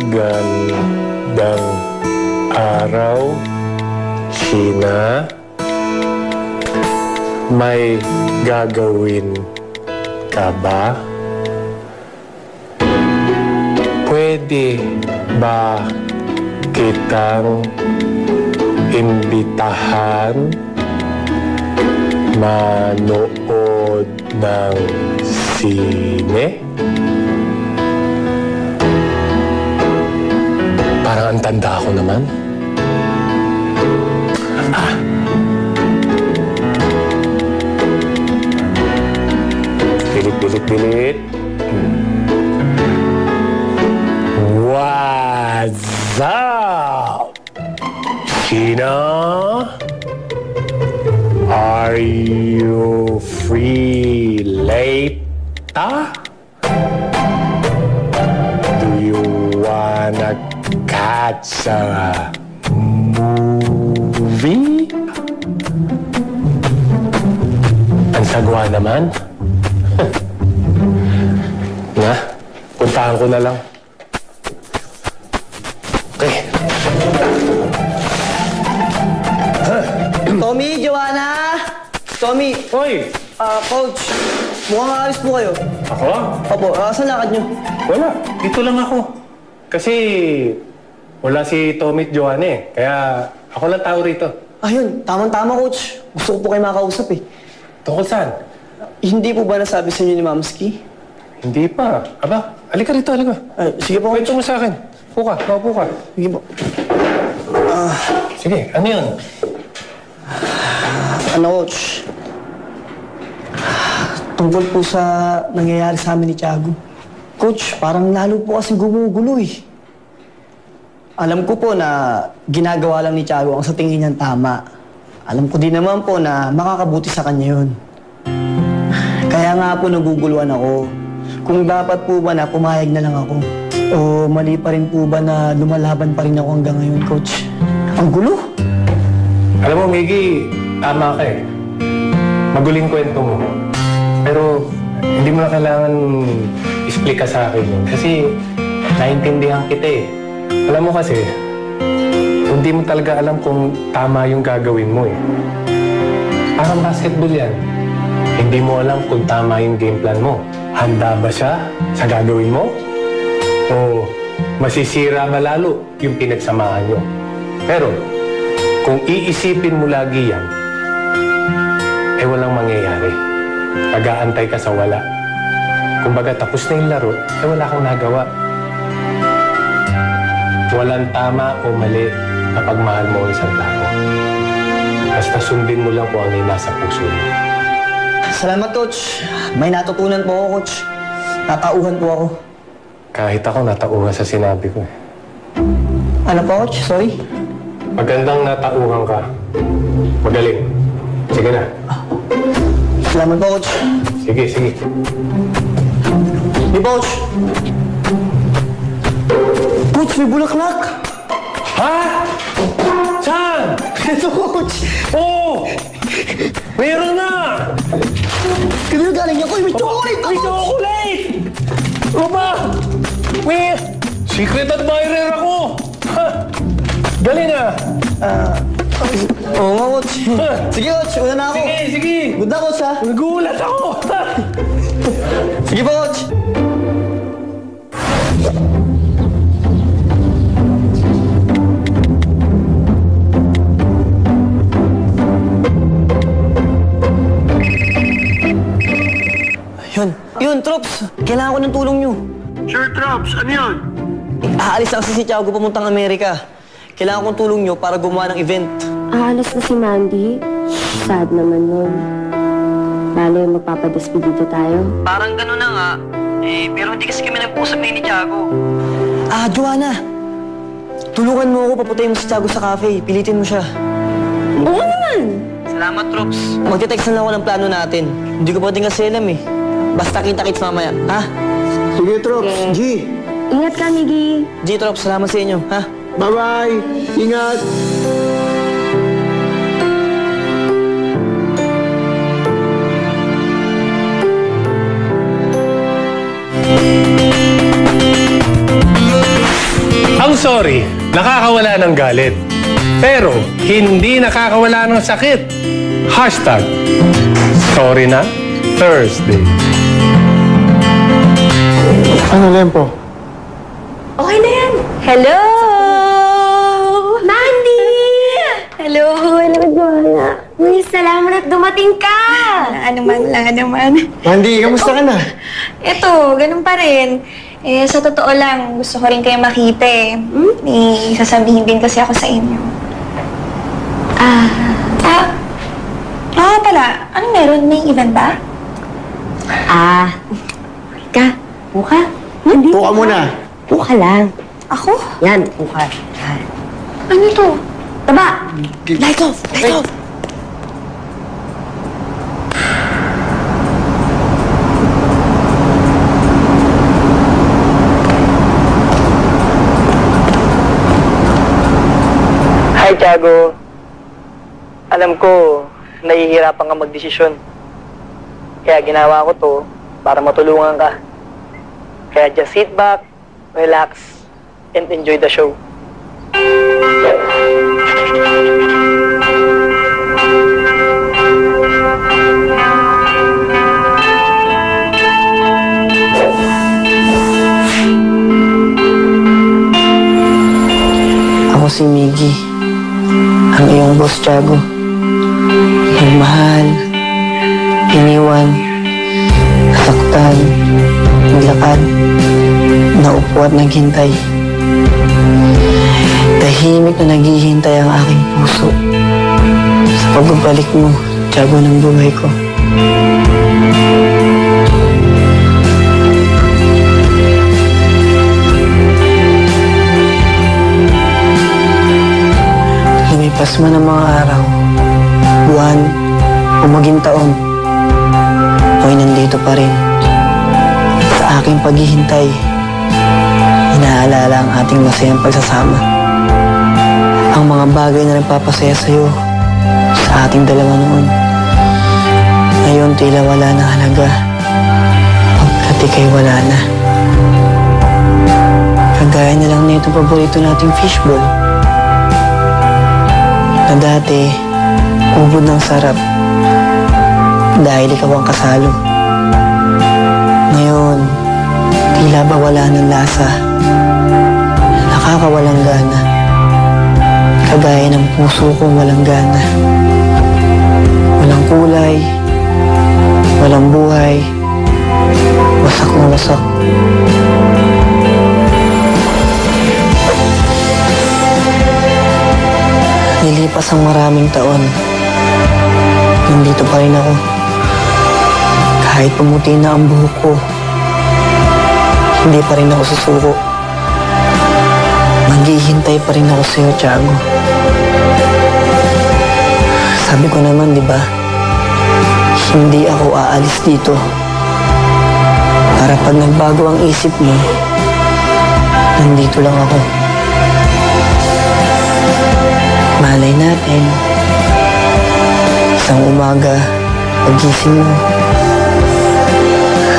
Magandang araw, Sheena. May gagawin ka ba? Pwede ba kitang imbitahan manood ng sine? Parang ang tanda ko naman. Pilit. What's up? Sheena? Are you free later? Do you wanna catch a movie? Ang sagwa naman. Na, puntahan ko na lang. Okay. Tommy, Joanna! Tommy! Hoy! Coach, mukhang aalis po kayo. Ako? Opo, saan lakad nyo? Wala. Dito lang ako. Kasi wala si Tommy at Joanna eh. Kaya ako lang tao rito. Ayun, tamang-tama, Coach. Gusto ko po kayo makausap eh. Tungkol saan? Hindi po ba nasabi sa inyo ni Mamski? Hindi pa. Aba, halika rito, halika. Sige po, Coach. Kwento mo sa akin. Puka, maupo ka. Sige po. Sige, ano yun? Ano, Coach? Tungkol po sa nangyayari sa amin ni Tiago. Coach, parang lalo po kasi gumugulo eh. Alam ko po na ginagawa lang ni Tiago ang sa tingin niyang tama. Alam ko din naman po na makakabuti sa kanya yun. Kaya nga po naguguluhan ako. Kung dapat po ba na pumayag na lang ako. O mali pa rin po ba na lumalaban pa rin ako hanggang ngayon, Coach? Ang gulo! Alam mo, Miggy, tama ka eh. Maguling kwento mo. Pero hindi mo na kailangan explica sa akin yun. Kasi naintindihan kita eh. Alam mo kasi, hindi mo talaga alam kung tama yung gagawin mo eh. Parang basketball yan. Hindi mo alam kung tama yung game plan mo. Handa ba siya sa gagawin mo? O masisira ba lalo yung pinagsamahan nyo? Pero, kung iisipin mo lagi yan, eh walang mangyayari. Pag-aantay ka sa wala. Kumbaga tapos na yung laro, eh wala kang nagawa. Walang tama o mali kapag mahal mo ang isang tao. Basta sundin mo lang kung ano yung nasa puso mo. Salamat, Coach. May natutunan po ako, Coach. Natauhan po ako. Kahit ako natauhan sa sinabi ko eh. Ano po, Coach? Sorry. Magandang natauhan ka. Magaling. Sige na. Salamat po, Coach. Sige, sige. Di, Coach. Coach, may bulaklak. Ha? Saan? Ito, Coach. Oo! Meron na! Kanina galing niya, Coach. May chocolate ako. May chocolate! Ano ba? May secret admirer ako! Ha? Galing ah! Oo nga, Coach. Sige, Coach. Una na ako. Sige, sige! Good na, Coach, ha? Nagulat ako! Sige po, Coach. Yun, Trops. Kailangan ko ng tulong nyo. Sure, Trops. Ano yun? Aalis na kasi si Tiago pamuntang Amerika. Kailangan kong tulong nyo para gumawa ng event. Aalis na si Mandy? Sad naman nun. Bale, magpapadespedito tayo. Parang gano'n na nga. Pero hindi kasi kami nag-usap ni Tiago. Joanna. Tulungan mo ako, paputayin mo si Tiago sa cafe. Pilitin mo siya. Oo naman! Salamat, Trops. Magte-text na lang ako ng plano natin. Hindi ko pwedeng kasi alam eh. Basta kita-kits mamaya, ha? Sige, Trops. Okay. G. Ingat ka, Miggy. G, Trops, salamat sa inyo, ha? Bye-bye. Ingat. Ang sorry, nakakawala ng galit. Pero, hindi nakakawala ng sakit. Hashtag, sorry na Thursday. Ano, Lempo? Okay na yan. Hello! Mandy! Hello, Joanna. Uy, salamat at dumating ka! Ano man lang, ano man. Mandy, kamusta ka na? Ito, ganun pa rin. Sa totoo lang, gusto ko rin kayo makita eh. May sasabihin din kasi ako sa inyo. Pala. Ano meron? May event ba? Ka, buka. Mandy. Buka muna. Buka lang. Ako? Yan, buka. Yan. Ano to? Taba! Light off! Light off! Hi, Tiago. Alam ko, nahihirapan ka magdesisyon. Kaya ginawa ko to para matulungan ka. Kaya just sit back, relax, and enjoy the show. Ako si Miggy, ang iyong boss, Tiago. Nagmahal, iniwan, nasaktan, naglakad, naupo at naghintay. Tahimik na naghihintay ang aking puso sa pagbabalik mo, Tiago ng buhay ko. Lumipas man ang mga araw, buwan, o maging taon, ako'y nandito pa rin. Sa aking paghihintay, inaalala ang ating masayang pagsasama. Ang mga bagay na nagpapasaya sa'yo sa ating dalawa noon. Ngayon tila wala na halaga pagkat ika'y wala na. Kagaya na lang na itong paborito nating fishball. Na dati, ubod ng sarap. Dahil ikaw ang kasalo. Ngayon, tila ba wala ng lasa. Nakakawalang gana. Kagaya ng puso kong walang gana. Walang kulay, walang buhay, wasak na wasak. Nilipas ang maraming taon. Nandito pa rin ako. Kahit pumuti na ang buhok ko, hindi pa rin ako susuko. Maghihintay pa rin ako sa'yo, Tiago. Sabi ko naman, di ba? Hindi ako aalis dito. Para pag nagbago ang isip mo, nandito lang ako. Malay natin, isang umaga, pagising mo,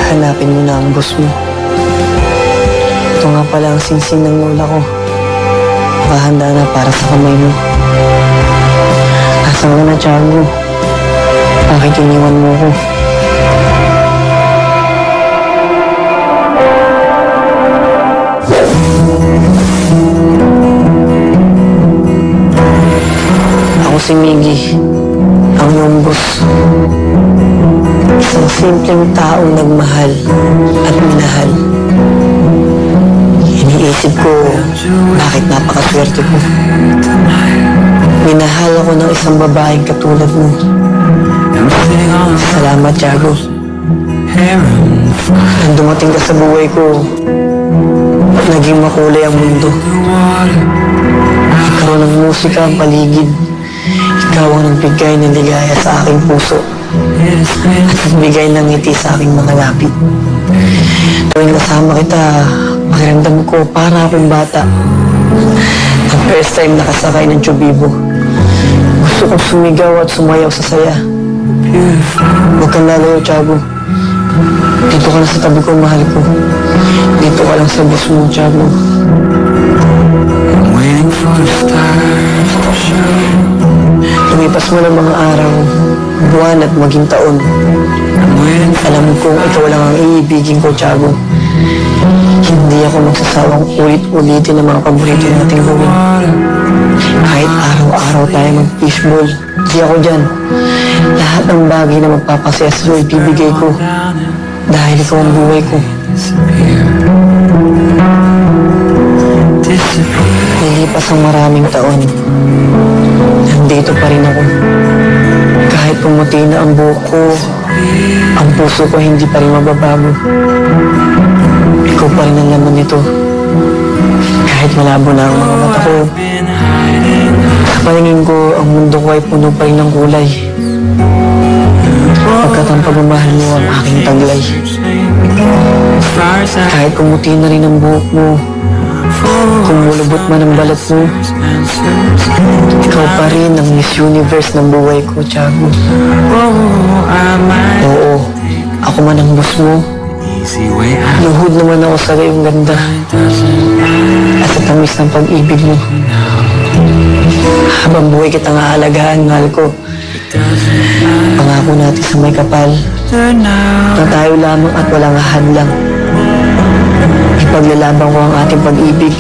hanapin mo na ang boss mo. Ito nga pala ang singsing ng lola ko. Nakahanda na para sa kamay mo. Asan ka na, Tiago? Bakit iniwan mo ko? Ako si Miggy, ang iyong boss. Isang simpleng taong nagmahal at minahal. Iniisip ko, bakit napakaswerte ko. Minahal ako ng isang babaeng katulad mo. Salamat, Tiago. Nang dumating ka sa buhay ko, naging makulay ang mundo. Ikaw ng musika ang paligid. Ikaw ang nagbigay ng ligaya sa aking puso. At nagbigay ng ngiti sa aking mga labi. Tuwing kasama kita, pakiramdam ko para akong bata. Ang first time nakasakay ng Chubibo. Gusto kong sumigaw at sumayaw sa saya. Huwag kang lalayo, Tiago. Dito ka na sa tabi ko, mahal ko. Dito ka lang sa boss mo, Tiago. Lumipas mo ng mga araw, buwan at maging taon. Alam kong ikaw lang ang iibigin ko, Tiago. Hindi ako magsasawang ulit-ulitin ang mga paborito nating gawin. Kahit araw-araw tayo mag-fishball, di ako dyan. Lahat ng bagay na magpapasaya sa'yo ibibigay ko. Dahil ikaw ang buhay ko. Nilipas ang maraming taon. Nandito pa rin ako. Kahit pumuti na ang buhok ko, ang puso ko hindi pa rin mababago. Ikaw pa rin ang laman nito. Kahit malabo na ang mga mata ko, sa paningin ko, ang mundo ko ay puno pa rin ng kulay. Pagkat ang pagmamahal mo ang aking taglay. Kahit pumuti na rin ang buhok mo, kumulubot man ang balat mo, ikaw pa rin ang Miss Universe ng buhay ko, Tiago. Oo, ako man ang boss mo. Luhod naman ako sa iyong ganda at sa tamis ng pag-ibig mo. Habang buhay kitang aalagaan, mahal ko. Pangako natin sa may kapal na tayo lamang at walang hadlang. Ipaglalaban ko ang ating pag-ibig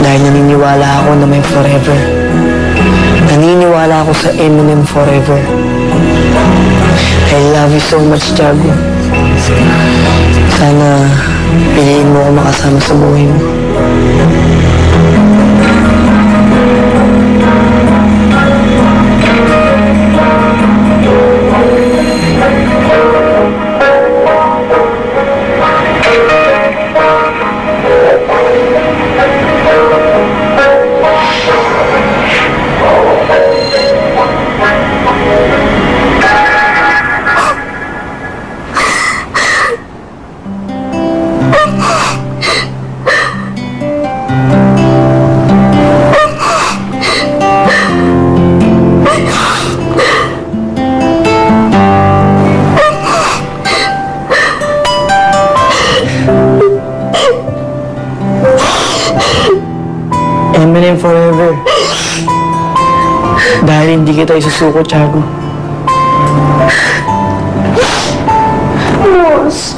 dahil naniniwala ako na may forever. Naniniwala ako sa Eminem forever. I love you so much, Tiago. Sana piliin mo ako makasama sa buhay mo. forever. Dahil hindi kita isusuko, Tiago. Boss.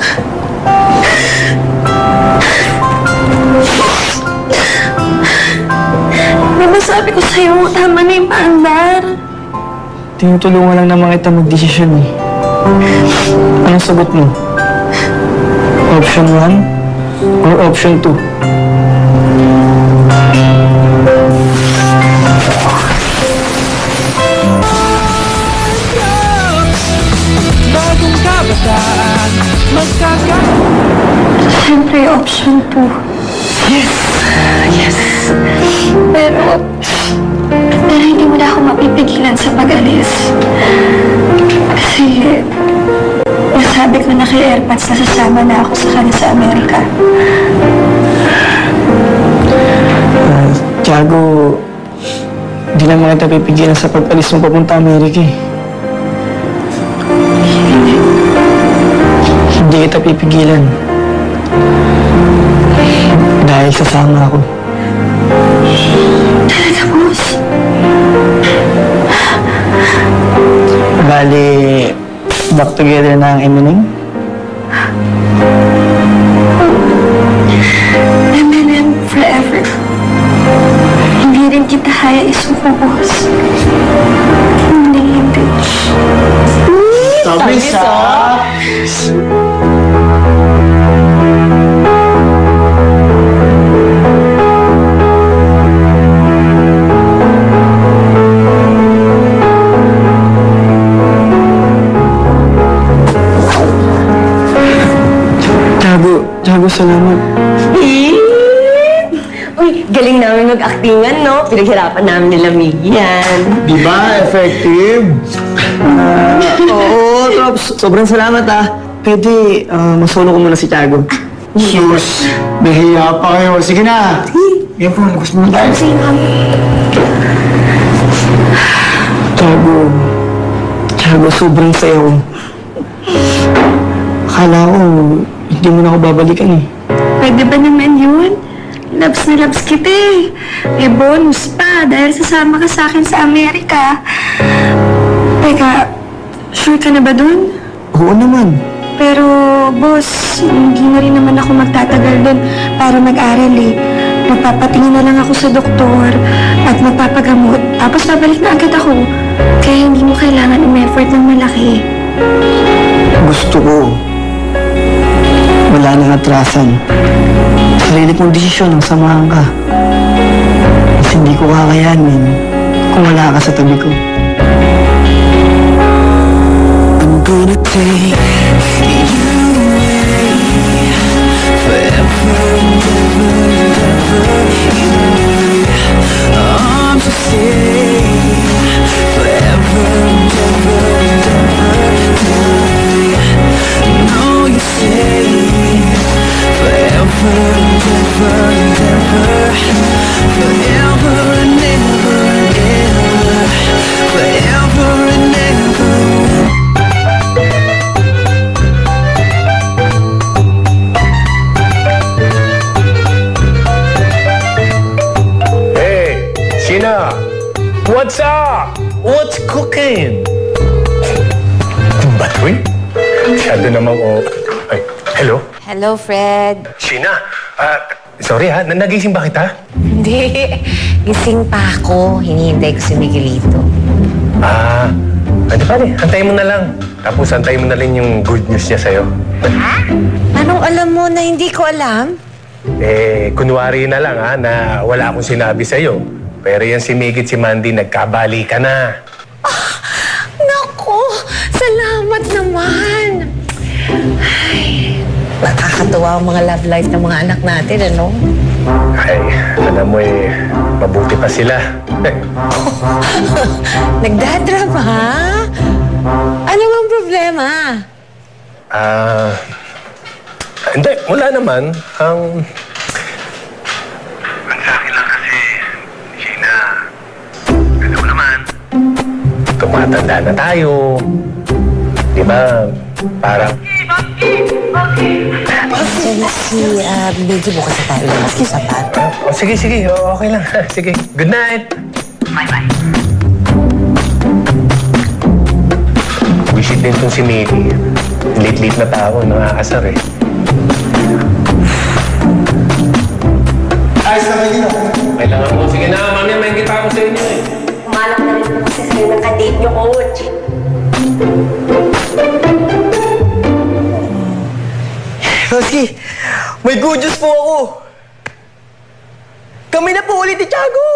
Diba sabi ko sa'yo, tama na yung paandar? Tinutulungan lang naman kita mag-desisyon eh. Anong sagot mo? Option 1 or option 2? Bagong kabataan, Siyempre, option 2. Yes! Pero hindi mo na ako mapipigilan sa pag-alis. Kasi nasabi ko na kay Airpods na sasama na ako sa kanya sa Amerika. Tiago, hindi naman kita pipigilan sa pag-alis mo papunta Amerika eh. Hindi kita pipigilan. Dahil sasama ako. Talaga, boss? Bali, back together na ang Eminem? Eminem forever. Hindi rin kita kaya isuko, boss. Hindi. Tamis, ha? Tiago, salamat. Uy, galing namin mag-actingan, no? Pinaghirapan namin nila Miggy yan. Di ba? Effective? Oo, Tops. Sobrang salamat ah. Pwede, masolo ko muna si Tiago. Sus, nahiya pa kayo. Sige na. Yan po, gusto mo tayo. Tiago, sobrang sayo. Akala ko, hindi mo na ako babalikan eh. Pwede ba naman yun? Loves na loves kita eh. May bonus pa dahil sasama ka sa akin sa Amerika. Teka, sure ka na ba dun? Oo naman. Pero, boss, hindi na rin naman ako magtatagal dun para mag-aral eh. Magpapatingin na lang ako sa doktor at magpapagamot. Tapos babalik na agad ako. Kaya hindi mo kailangan um-effort ng malaki. Gusto ko. Wala nang atrasan. Sarili kong desisyon ang samahan ka. Kasi hindi ko kakayanin kung wala ka sa tabi ko. I'm gonna take you away forever and ever and ever. In my arms to stay forever and ever and ever. I know you say forever and ever and ever. Forever and ever and ever. Forever and ever. Sheena, what's up? What's cooking? Batoy? Masyado namang Ay, hello? Hello, Fred. Sheena, sorry ha, nagising ba kita? Hindi. Gising pa ako. Hinihintay ko si Miguelito. Di ba antayin mo na lang. Tapos antayin mo na rin yung good news niya sa'yo. Ha? Anong alam mo na hindi ko alam? Kunwari na lang ha, na wala akong sinabi sa'yo. Pero yan si Miggy at si Mandy, nagkabali ka na. Naku! Salamat naman! Ay, nakakatuwa ang mga love life ng mga anak natin, ano? Ay, alam mo mabuti pa sila. Nagdadrama, ha? Ano bang problema? Hindi, wala naman. Ang sa akin lang kasi, Sheena, alam mo naman, tumatanda na tayo. Di ba? Parang... Medyo bukas na tayo lang sa sapat. Sige. Okay lang. Sige. Good night. Bye-bye. Visit din tong si Miggy. Late na tao. Nakakasar eh. Ayos na kayo. Kailangan mo. Sige na, mami. May kita ako sa inyo eh. Umalap na rin po kasi sa'yo ng kadate niyo, coach. Rosie, may good news po ako. Kami na po ulit ni Tiago.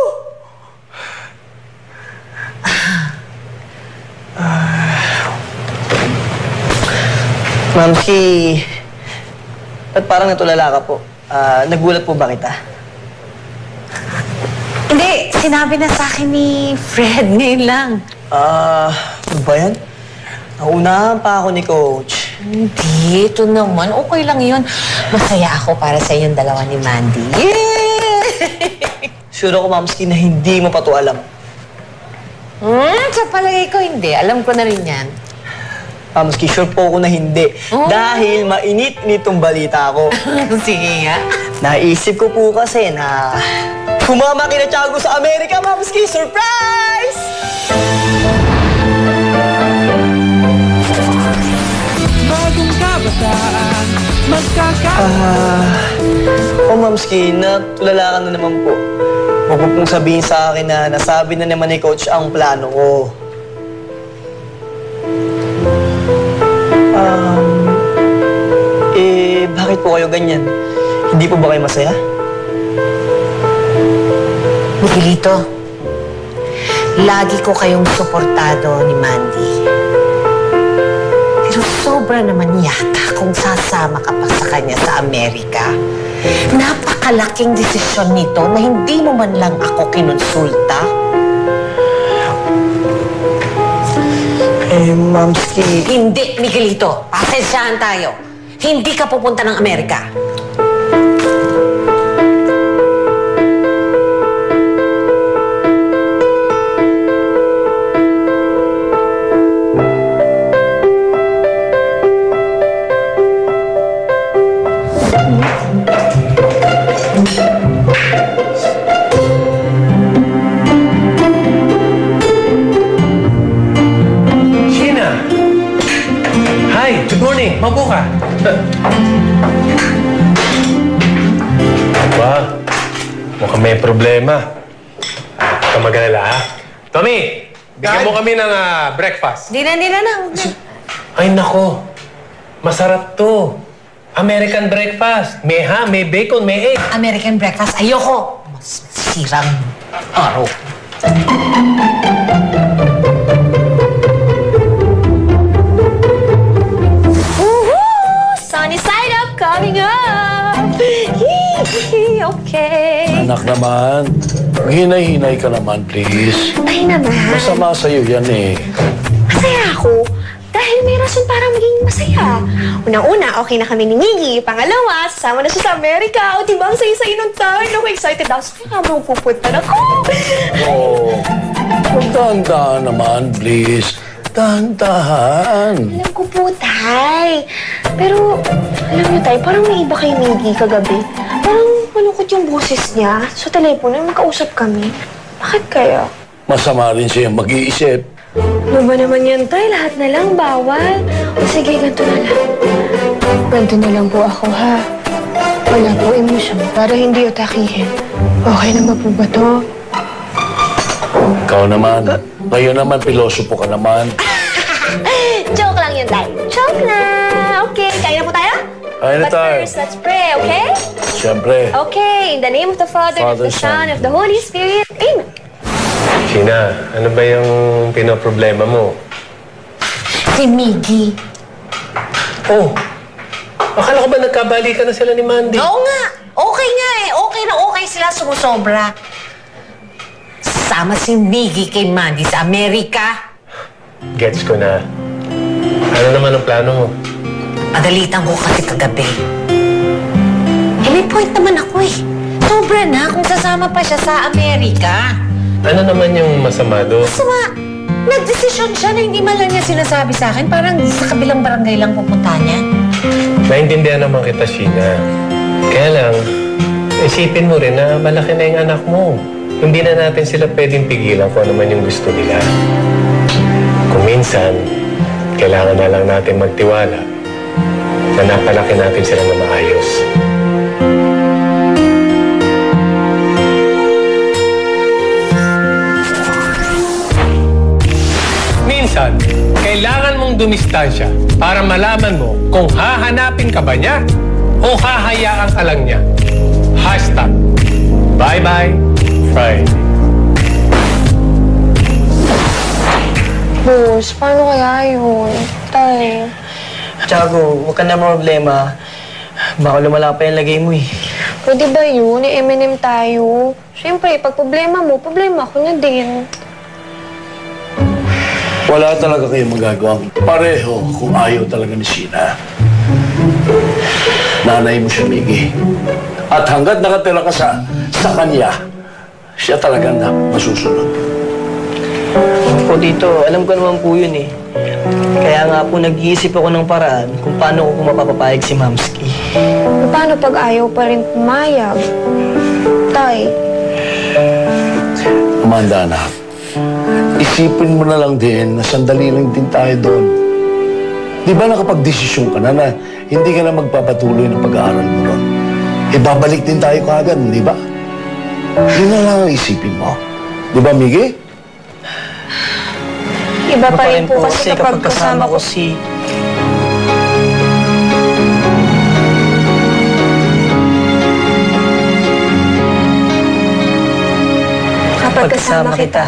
Mamski, ba't parang natulala ka po? Nagulat po ba kita? Hindi, sinabi na sa akin ni Fred ngayon lang. Ano ba yan? Naunahan pa ako ni Coach. Hindi, ito naman. Okay lang yun. Masaya ako para sa inyong dalawa ni Mandy. Sure ako, Mamski, na hindi mo pa to alam. Sa palagay ko hindi. Alam ko na rin yan. Mamski, sure po ako na hindi. Oh. Dahil mainit-init tong balita ko. Sige nga. Naisip ko po kasi na kumama kina Tiago sa Amerika, Mamski! Surprise! Bagong kabataan, Mamski, natulala ka na naman po. Huwag mo pong sabihin sa akin na nasabi na naman ni Coach ang plano ko. Bakit po kayo ganyan? Hindi po ba kayo masaya? Miguelito, lagi ko kayong suportado ni Mandy. Pero sobra naman yata kung sasama ka pa sa kanya sa Amerika. Napakalaking desisyon nito na hindi mo man lang ako kinonsulta. Mamski... Hindi, Miguelito. Pasensyahan tayo. Hindi ka pupunta ng Amerika. Maupo ka. Ba, mukhang may problema. Huwag ka mag-alala, ha? Tommy, bigyan mo kami ng breakfast. Di na. Ay, nako. Masarap to. American breakfast. May ham, may bacon, may egg. American breakfast, ayoko. Mas sirang araw. Sunny side up coming up. Okay. Anak naman, hinay-hinay ka naman, please. Ay naman. Masama sa'yo yan eh. Masaya ako. Dahil may rason para maging masaya. Unang-una, okay na kami ni Miggy. Pangalawa, sasama na siya sa Amerika. O diba, ang saya-saya nung tayo. Ako excited ako. Saan nga mo pupunta na ko? Oh, magdahan-dahan naman, please. Dahan-dahan. Alam ko po, Tay. Pero, alam niyo, Tay, parang may iba kay Miggy kagabi. Parang malungkot yung boses niya. Sa telepono, magkausap kami. Bakit kaya? Masama rin siya mag-iisip. Ano ba naman yan, Tay? Lahat na lang, bawal. O sige, ganito na lang. Ganito na lang po ako, ha? Wala po emosyon para hindi utakihin. Okay na po ba to? Ikaw naman. Kayo naman, pilosopo ka naman. Joke lang yun, Tay. Joke lang. Okay, kaya na po tayo? Kaya na tayo. But first, let's pray, okay? Siyempre. Okay, in the name of the Father, of the Son, of the Holy Spirit. Amen. Sheena, ano ba yung pinoproblema mo? Si Miggy. Oh, akala ko ba nagkabalikan na sila ni Mandy? Oo nga. Okay nga eh. Okay na okay sila sumusobra. Sama si Miggy kay Mandy sa Amerika. Gets ko na. Ano naman ang plano mo? Pagalitan ko kasi kagabi. Eh, may point naman ako eh. Sobra na kung sasama pa siya sa Amerika. Ano naman yung masama doon? Masama. Nagdesisyon siya na hindi man lang niya sinasabi sa akin. Parang sa kabilang barangay lang pupunta niya. Naintindihan naman kita, Sheena. Kaya lang, isipin mo rin na malaki na yung anak mo. Hindi na natin sila pwedeng pigilan kung ano man yung gusto nila. Kung minsan, kailangan na lang natin magtiwala na napalaki natin sila na maayos. Minsan, kailangan mong dumistansya para malaman mo kung hahanapin ka ba niya o hahayaan ka lang niya. Hashtag, bye-bye, Friday. Boss, paano kaya yun? Tay. Tiago, huwag ka na problema. Baka lumala pa yung lagay mo eh. Pwede ba yun? I-M&M tayo. Siyempre, pag problema mo, problema ko na din. Wala talaga kayong magagawang pareho kung ayaw talaga ni Sheena. Nanay mo siya, Miggy. At hanggat nakatira ka sa kanya, siya talaga na masusunod. Po dito, alam ko naman po yun eh. Kaya nga po nag-iisip ako ng paraan kung paano ko mapapapayag si Mamski. Paano pag ayaw pa rin pumayag? Tay. Amanda, anak. Isipin mo na lang din na sandali lang din tayo doon. Di ba nakapag-desisyon ka na hindi ka na magpapatuloy ng pag-aaral mo ron? E babalik din tayo kaagad, di ba? Yun na lang ang isipin mo. Di ba, Miggy? Iba pa rin po kasi kapag kasama ko si... kapag kasama kita.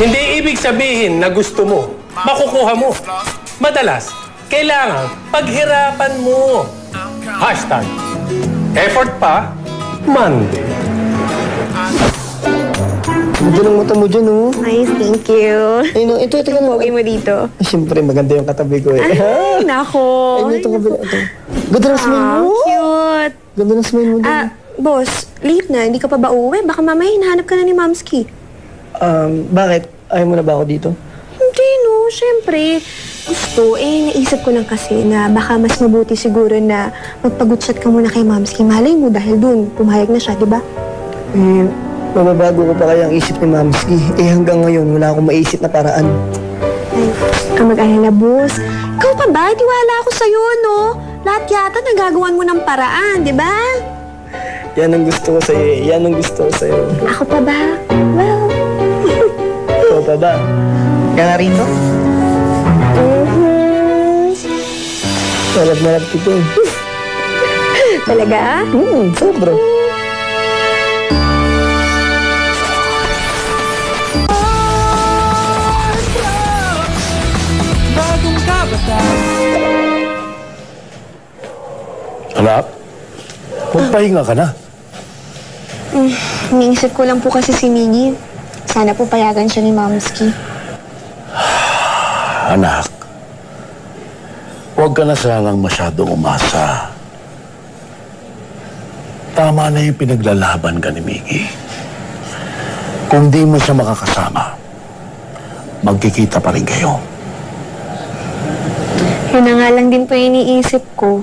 Hindi ibig sabihin na gusto mo, makukuha mo. Madalas, kailangan paghirapan mo. Hashtag, effort pa, Monday. Ganda ng mata mo dyan, oh. Nice, thank you. Ay, no, ito ka na. Pogi mo dito. Siyempre, maganda yung katabi ko eh. Ay, nako. Ay, ito kabila. Ito. Ganda ng smile mo. Cute. Ganda ng smile mo dyan. Boss, late na. Hindi ka pa ba uwi? Baka mamaya hinahanap ka na ni Mamski. Bakit? Ayaw mo na ba ako dito? Hindi, no. Siyempre. Gusto, naisip ko lang kasi na baka mas mabuti siguro na magpag-chat ka muna kay Mamski. Malay mo dahil dun, pumayag na siya, di ba? Mababago ko pa kaya ang isip ni Mamski. Hanggang ngayon, wala akong maisip na paraan. Ay, ka mag-alala, boss. Ikaw pa ba? Tiwala ako sa'yo, no? Lahat yata nagagawan mo ng paraan, di ba? Yan ang gusto ko sa'yo eh. Yan ang gusto ko sa'yo. Ako pa ba? Well... Ikaw pa ba? Kaya na rito? Malap kita eh. Talaga? Sobra. Anak, magpahinga ka na. Iniisip ko lang po kasi si Miggy. Sana po payagan siya ni Mamski. Anak, huwag ka na sanang masyadong umasa. Tama na yung pinaglalaban ka ni Miggy. Kung di mo siya makakasama, magkikita pa rin kayo. Yun na nga lang din po yung iniisip ko.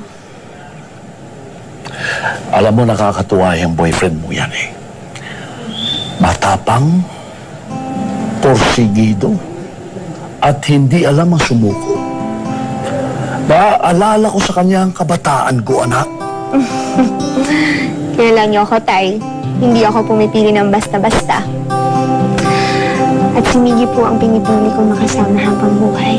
Alam mo, nakakatuwa yung boyfriend mo yan eh. Matapang, porsigido, at hindi alam ang sumuko. Naaalala ko sa kanya ang kabataan ko, anak. Kilala niyo ako, Tay. Hindi ako pumipili ng basta-basta. At si Miggy po ang pinipili kong makasama habang buhay.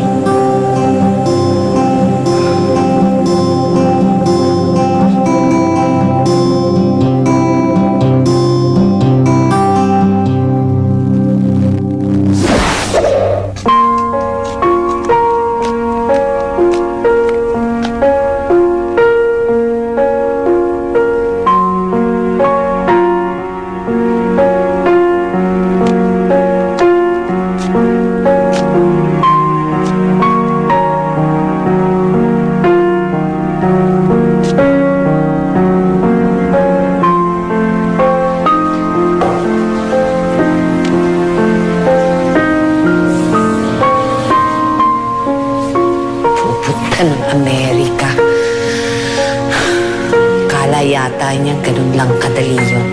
ganun lang kadali yun.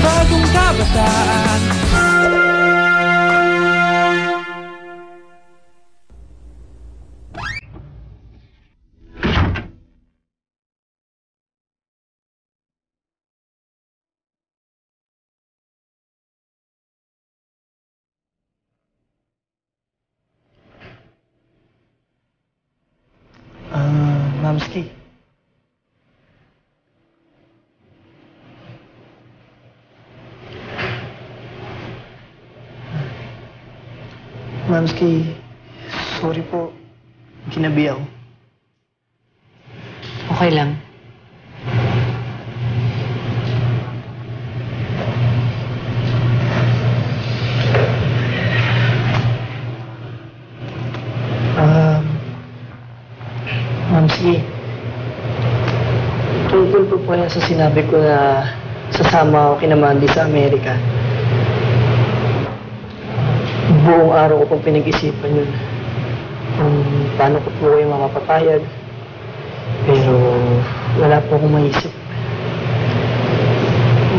Bagong kabataan. Mamski. Mamski, sorry po. Ginabi ako. Okay lang. Mamski, tungkol po yan sa sinabi ko na sasama ako kina Mandy sa Amerika. Buong araw ko pong pinag-isipan yun. Kung paano ko po kayo mapapatayag. Pero wala po akong maisip.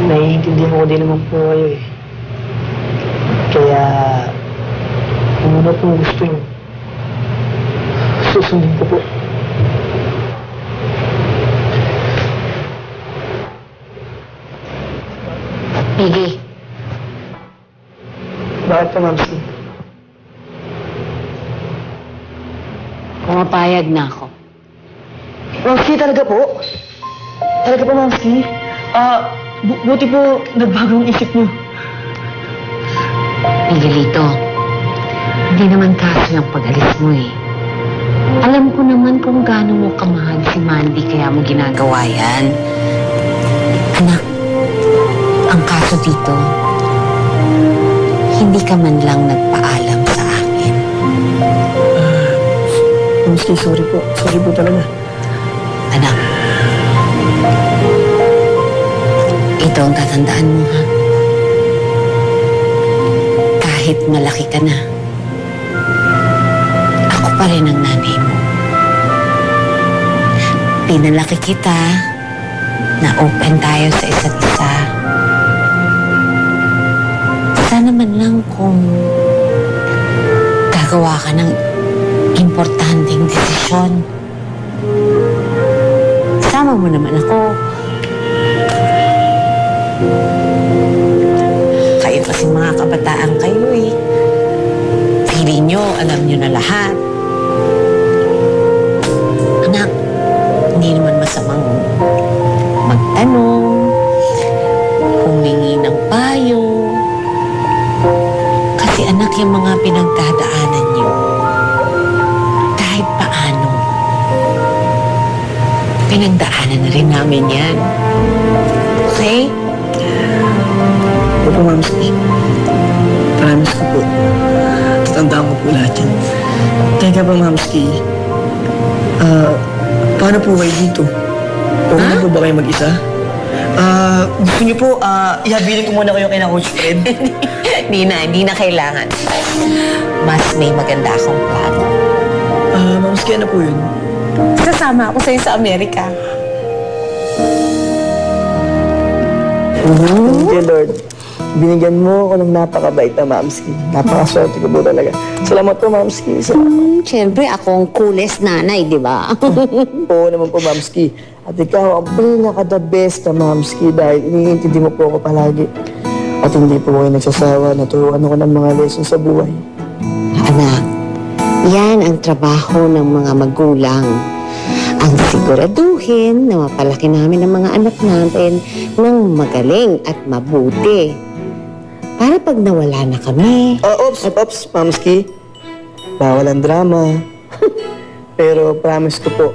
Naiintindihan ko din naman po kayo eh. Kaya kung ano pong gusto nyo, susundin ko po. Miggy, Bakit po, Mamski? pumapayag na ako. Mamski, talaga po? Talaga po, Mamski? Buti po nagbago ang isip niyo. Miguelito, hindi naman kaso yung pag-alis mo eh. Alam ko naman kung gaano mo kamahal si Mandy kaya mo ginagawa yan. Anak, ang kaso dito, hindi ka man lang nagpaalam sa akin. Mamski, sorry po. Sorry po talaga. Anak, ito ang tatandaan mo, ha? Kahit malaki ka na, ako pa rin ang nanay mo. Pinalaki kita na open tayo sa isa't isa. Sana man lang kung gagawa ka ng importanteng desisyon. Sama mo naman ako. Kayo kasi mga kabataan kayo eh. Feeling nyo, alam nyo na lahat. Anak, hindi naman masamang magtanong, humingi ng payo. Kasi anak, yung mga pinagdadaanan nyo, kahit paano, pinagdaanan na rin namin yan. Okay? Opo, Mamski. Promise ko po. Tatandaan ko po lahat yan. Teka pa, Mamski. Paano po kayo dito? Okay po ba kayo mag-isa? Gusto niyo po, ihabilin ko muna kayo kay na Coach Fred. Hindi na kailangan. Mas may maganda akong plano. Mamski, ano po yun? Sasama ako sa'yo sa Amerika. Thank you, Lord. Binigyan mo ako ng napakabait na Mamski. Napakaswerte ko po talaga. Salamat po, Mamski. Siyempre, ako ang coolest nanay, di ba? Oo naman po, Mamski. At ikaw, ang pinaka-the best na Mamski dahil iniintindi mo po ako palagi. At hindi po kayo nagsasawa na turuan ako ng mga lesson sa buhay. Anak, yan ang trabaho ng mga magulang. Ang siguraduhin na mapalaki namin ang mga anak natin ng magaling at mabuti. Para pag nawala na kami... Ops, Mamski. Bawal ang drama. Pero promise ko po,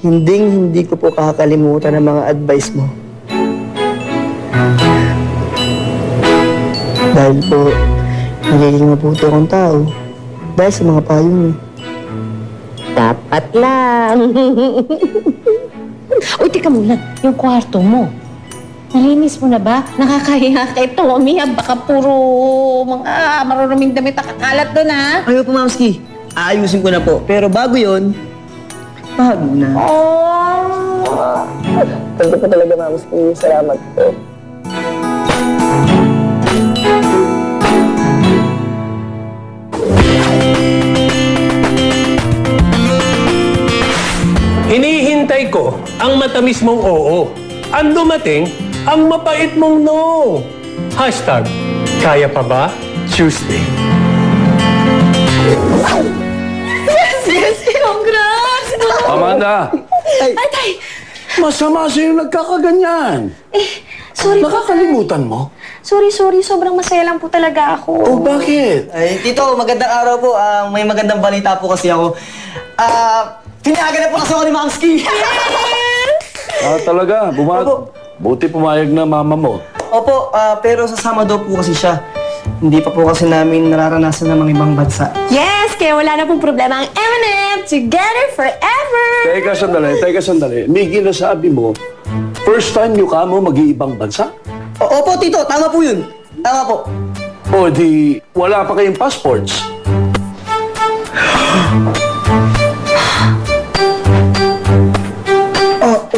hindi ko po kakalimutan ang mga advice mo. Dahil po, nagiging mabuti akong tao. Dahil sa mga payo niyo. Dapat lang. Uy, teka muna. Yung kwarto mo. Nalinis mo na ba? Nakakahiya kay Tommy. Baka puro mga maruruming damit ang kakalat doon, ha? Ayaw po, Mamski. Aayusin ko na po. Pero bago yon, bago na. Thank you po talaga, Mamski. Salamat po. Hinihintay ko ang matamis mong oo. Ang dumating, ang mapait mong no. Hashtag, kaya pa ba? Tuesday. Yes, congrats! Amanda! Tay! Masama sa'yo nagkakaganyan. Sorry po, Nakakalimutan mo? Sorry. Sobrang masaya lang po talaga ako. Oh, bakit? Ay, Tito, magandang araw po. May magandang balita po kasi ako. Pinayagan na po kasi ako ni Mamski. Talaga? Opo. Buti pumayag na mama mo. Opo, pero sasama daw po kasi siya. Hindi pa po kasi namin nararanasan ng mga ibang bansa. Yes! Kaya wala na pong problema ang M&M together forever! Teka sandali. Miggy, nasabi mo, first time nyo ka mo mag-iibang bansa? Opo, Tito, tama po yun. Tama po. O di, wala pa kayong passports?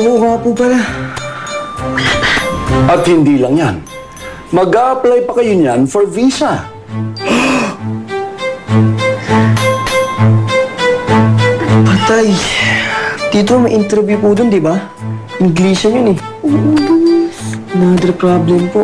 Oo nga po pala. At hindi lang yan. Mag-a-apply pa kayo niyan for visa. Patay. Tito, may interview po dun, di ba? English yun eh. Another problem po.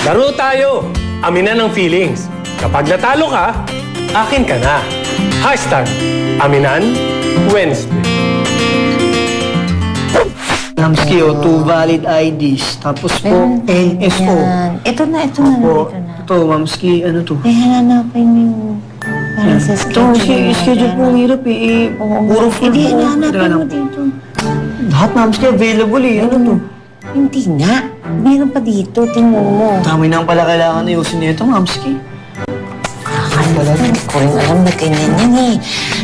Laro tayo. Aminan ng feelings. Kapag natalo ka, akin ka na. Hashtag, Aminan Wednesday. Mamski, 2 valid IDs. Tapos po, NSO. Ito na. Opo. Ito, Mamski, ano to? Hanapin mo yung para sa Ito, schedule po ang hirap eh. Puro full po. hanapin mo dito. Lahat, Mamski, available eh. Ano to? Hindi nga. Meron pa dito. Tingnan mo. Dami nang pala kailangan na yusin nito, Mamski. Hindi ko rin alam na ganyan yan eh.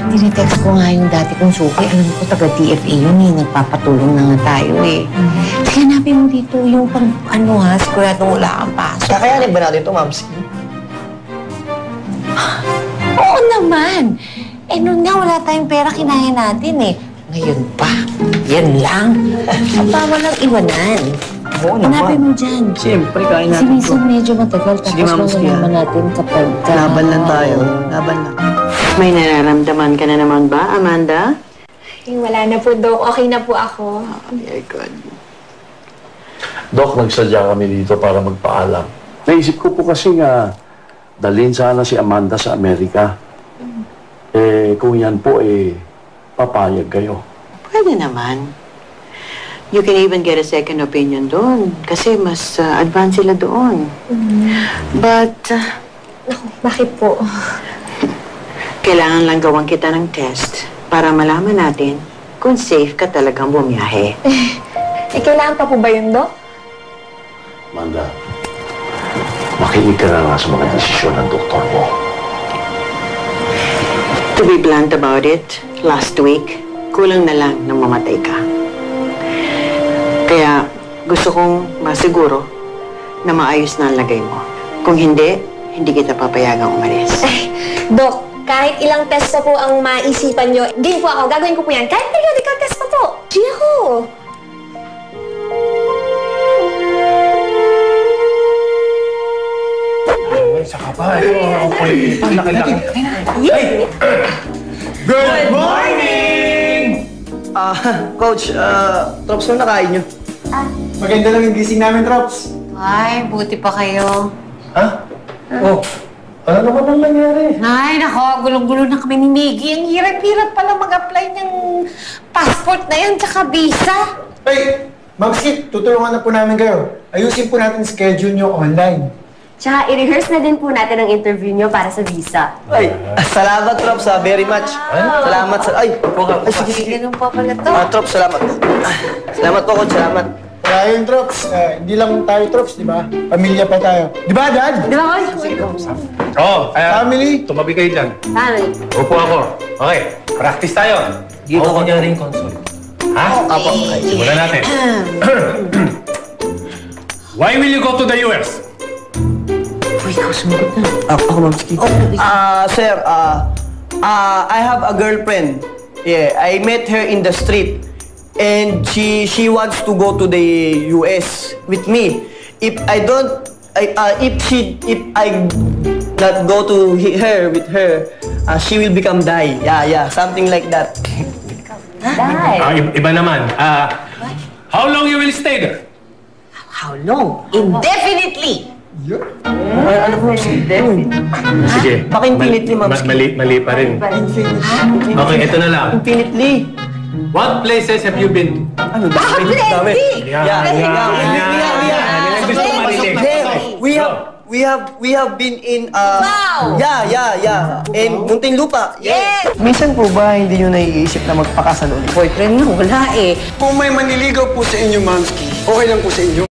Tinetext ko nga yung dati kong suki. Alam ko, taga-DFA yun eh. Nagpapatulong na nga tayo eh. Sige, hanapin mo dito yung pag, siguradong wala kang pasok. Kakayanin ba natin ito, Mamski? Oo naman. Noon nga, wala tayong pera, kinaya natin eh. Ngayon pa. Yan lang. Bawal lang iwanan. Oo naman. Hanapin mo dyan. Siyempre, kain Kasi natin minsan ito. medyo matagal. Sige, Tapos Ma'am, sige, malalaman natin kapag... Laban lang tayo. Laban lang. May nararamdaman ka na naman ba, Amanda? Wala na po, Dok. Okay na po ako. Very good. Dok, nagsadya kami dito para magpaalam. Naisip ko po kasi nga, dalhin sana si Amanda sa Amerika. Kung yan po, papayag kayo. Pwede naman. You can even get a second opinion doon. Kasi mas advanced sila doon. But, Naku, bakit po? kailangan lang gawan kita ng test para malaman natin kung safe ka talagang bumiyahe. Kailangan pa po ba yun, Dok? Amanda, makinig ka na nga sa mga desisyon ng doktor mo. To be blunt about it, last week, kulang na lang nang mamatay ka. Kaya gusto kong masiguro na maayos na ang lagay mo. Kung hindi, hindi kita papayagang umalis. Dok, kahit ilang test pa po ang maisipan nyo, game po ako. Gagawin ko po yan. Kahit periodical test pa po. G ako. Saka pa. Laki-laki. Hey! Good morning! Coach, Trops na nakain nyo. Maganda lang yung gising namin, Trops. Ay, buti pa kayo. Ha? Oh, ano naman ang nangyari? Ay, nako, gulong-gulo na kami ni Miggy. Ang hirap-hirap pala mag-apply ng passport na yan, tsaka visa. Ay, Ma'am Skip, tutulungan na po namin kayo. Ayusin po natin schedule nyo online. Tsaka i-rehearse na din po natin ang interview nyo para sa visa. Ay, salamat, Trop, very much. Salamat sa... Ay, sige. Ganun pa pala to. Trop, salamat. Salamat po, Coach, salamat. Kaya yun, Trops. Hindi lang tayo, Trops, di ba? Pamilya pa tayo. Di ba, Dad? Di ba, Coach? Family? Tumabi kayo dyan. Family. Upo ako. Okay, practice tayo. Dito ko niya rin console. Ha? Apo. Okay. Simulan natin. Why will you go to the US? Ako, Ma'am Skip. Sir, I have a girlfriend. Yeah, I met her in the street. And she wants to go to the US with me. If I not go to her with her, she will become die. Yeah, something like that. Iba naman. How long you will stay there? How long? Indefinitely! Ano po, Sige. Baka infinitely, Ma'am Skip. Mali pa rin. Okay, ito na lang. Infinitely. What places have you been to? Ano ba? Plenty! We have been in Wow! Yeah. And Muntinlupa. Yes! Minsan po ba hindi nyo naiisip na magpakasal ulit? Boyfriend mo, wala eh. Kung may maniligaw po sa inyo, Ma'am Skip, okay lang po sa inyo.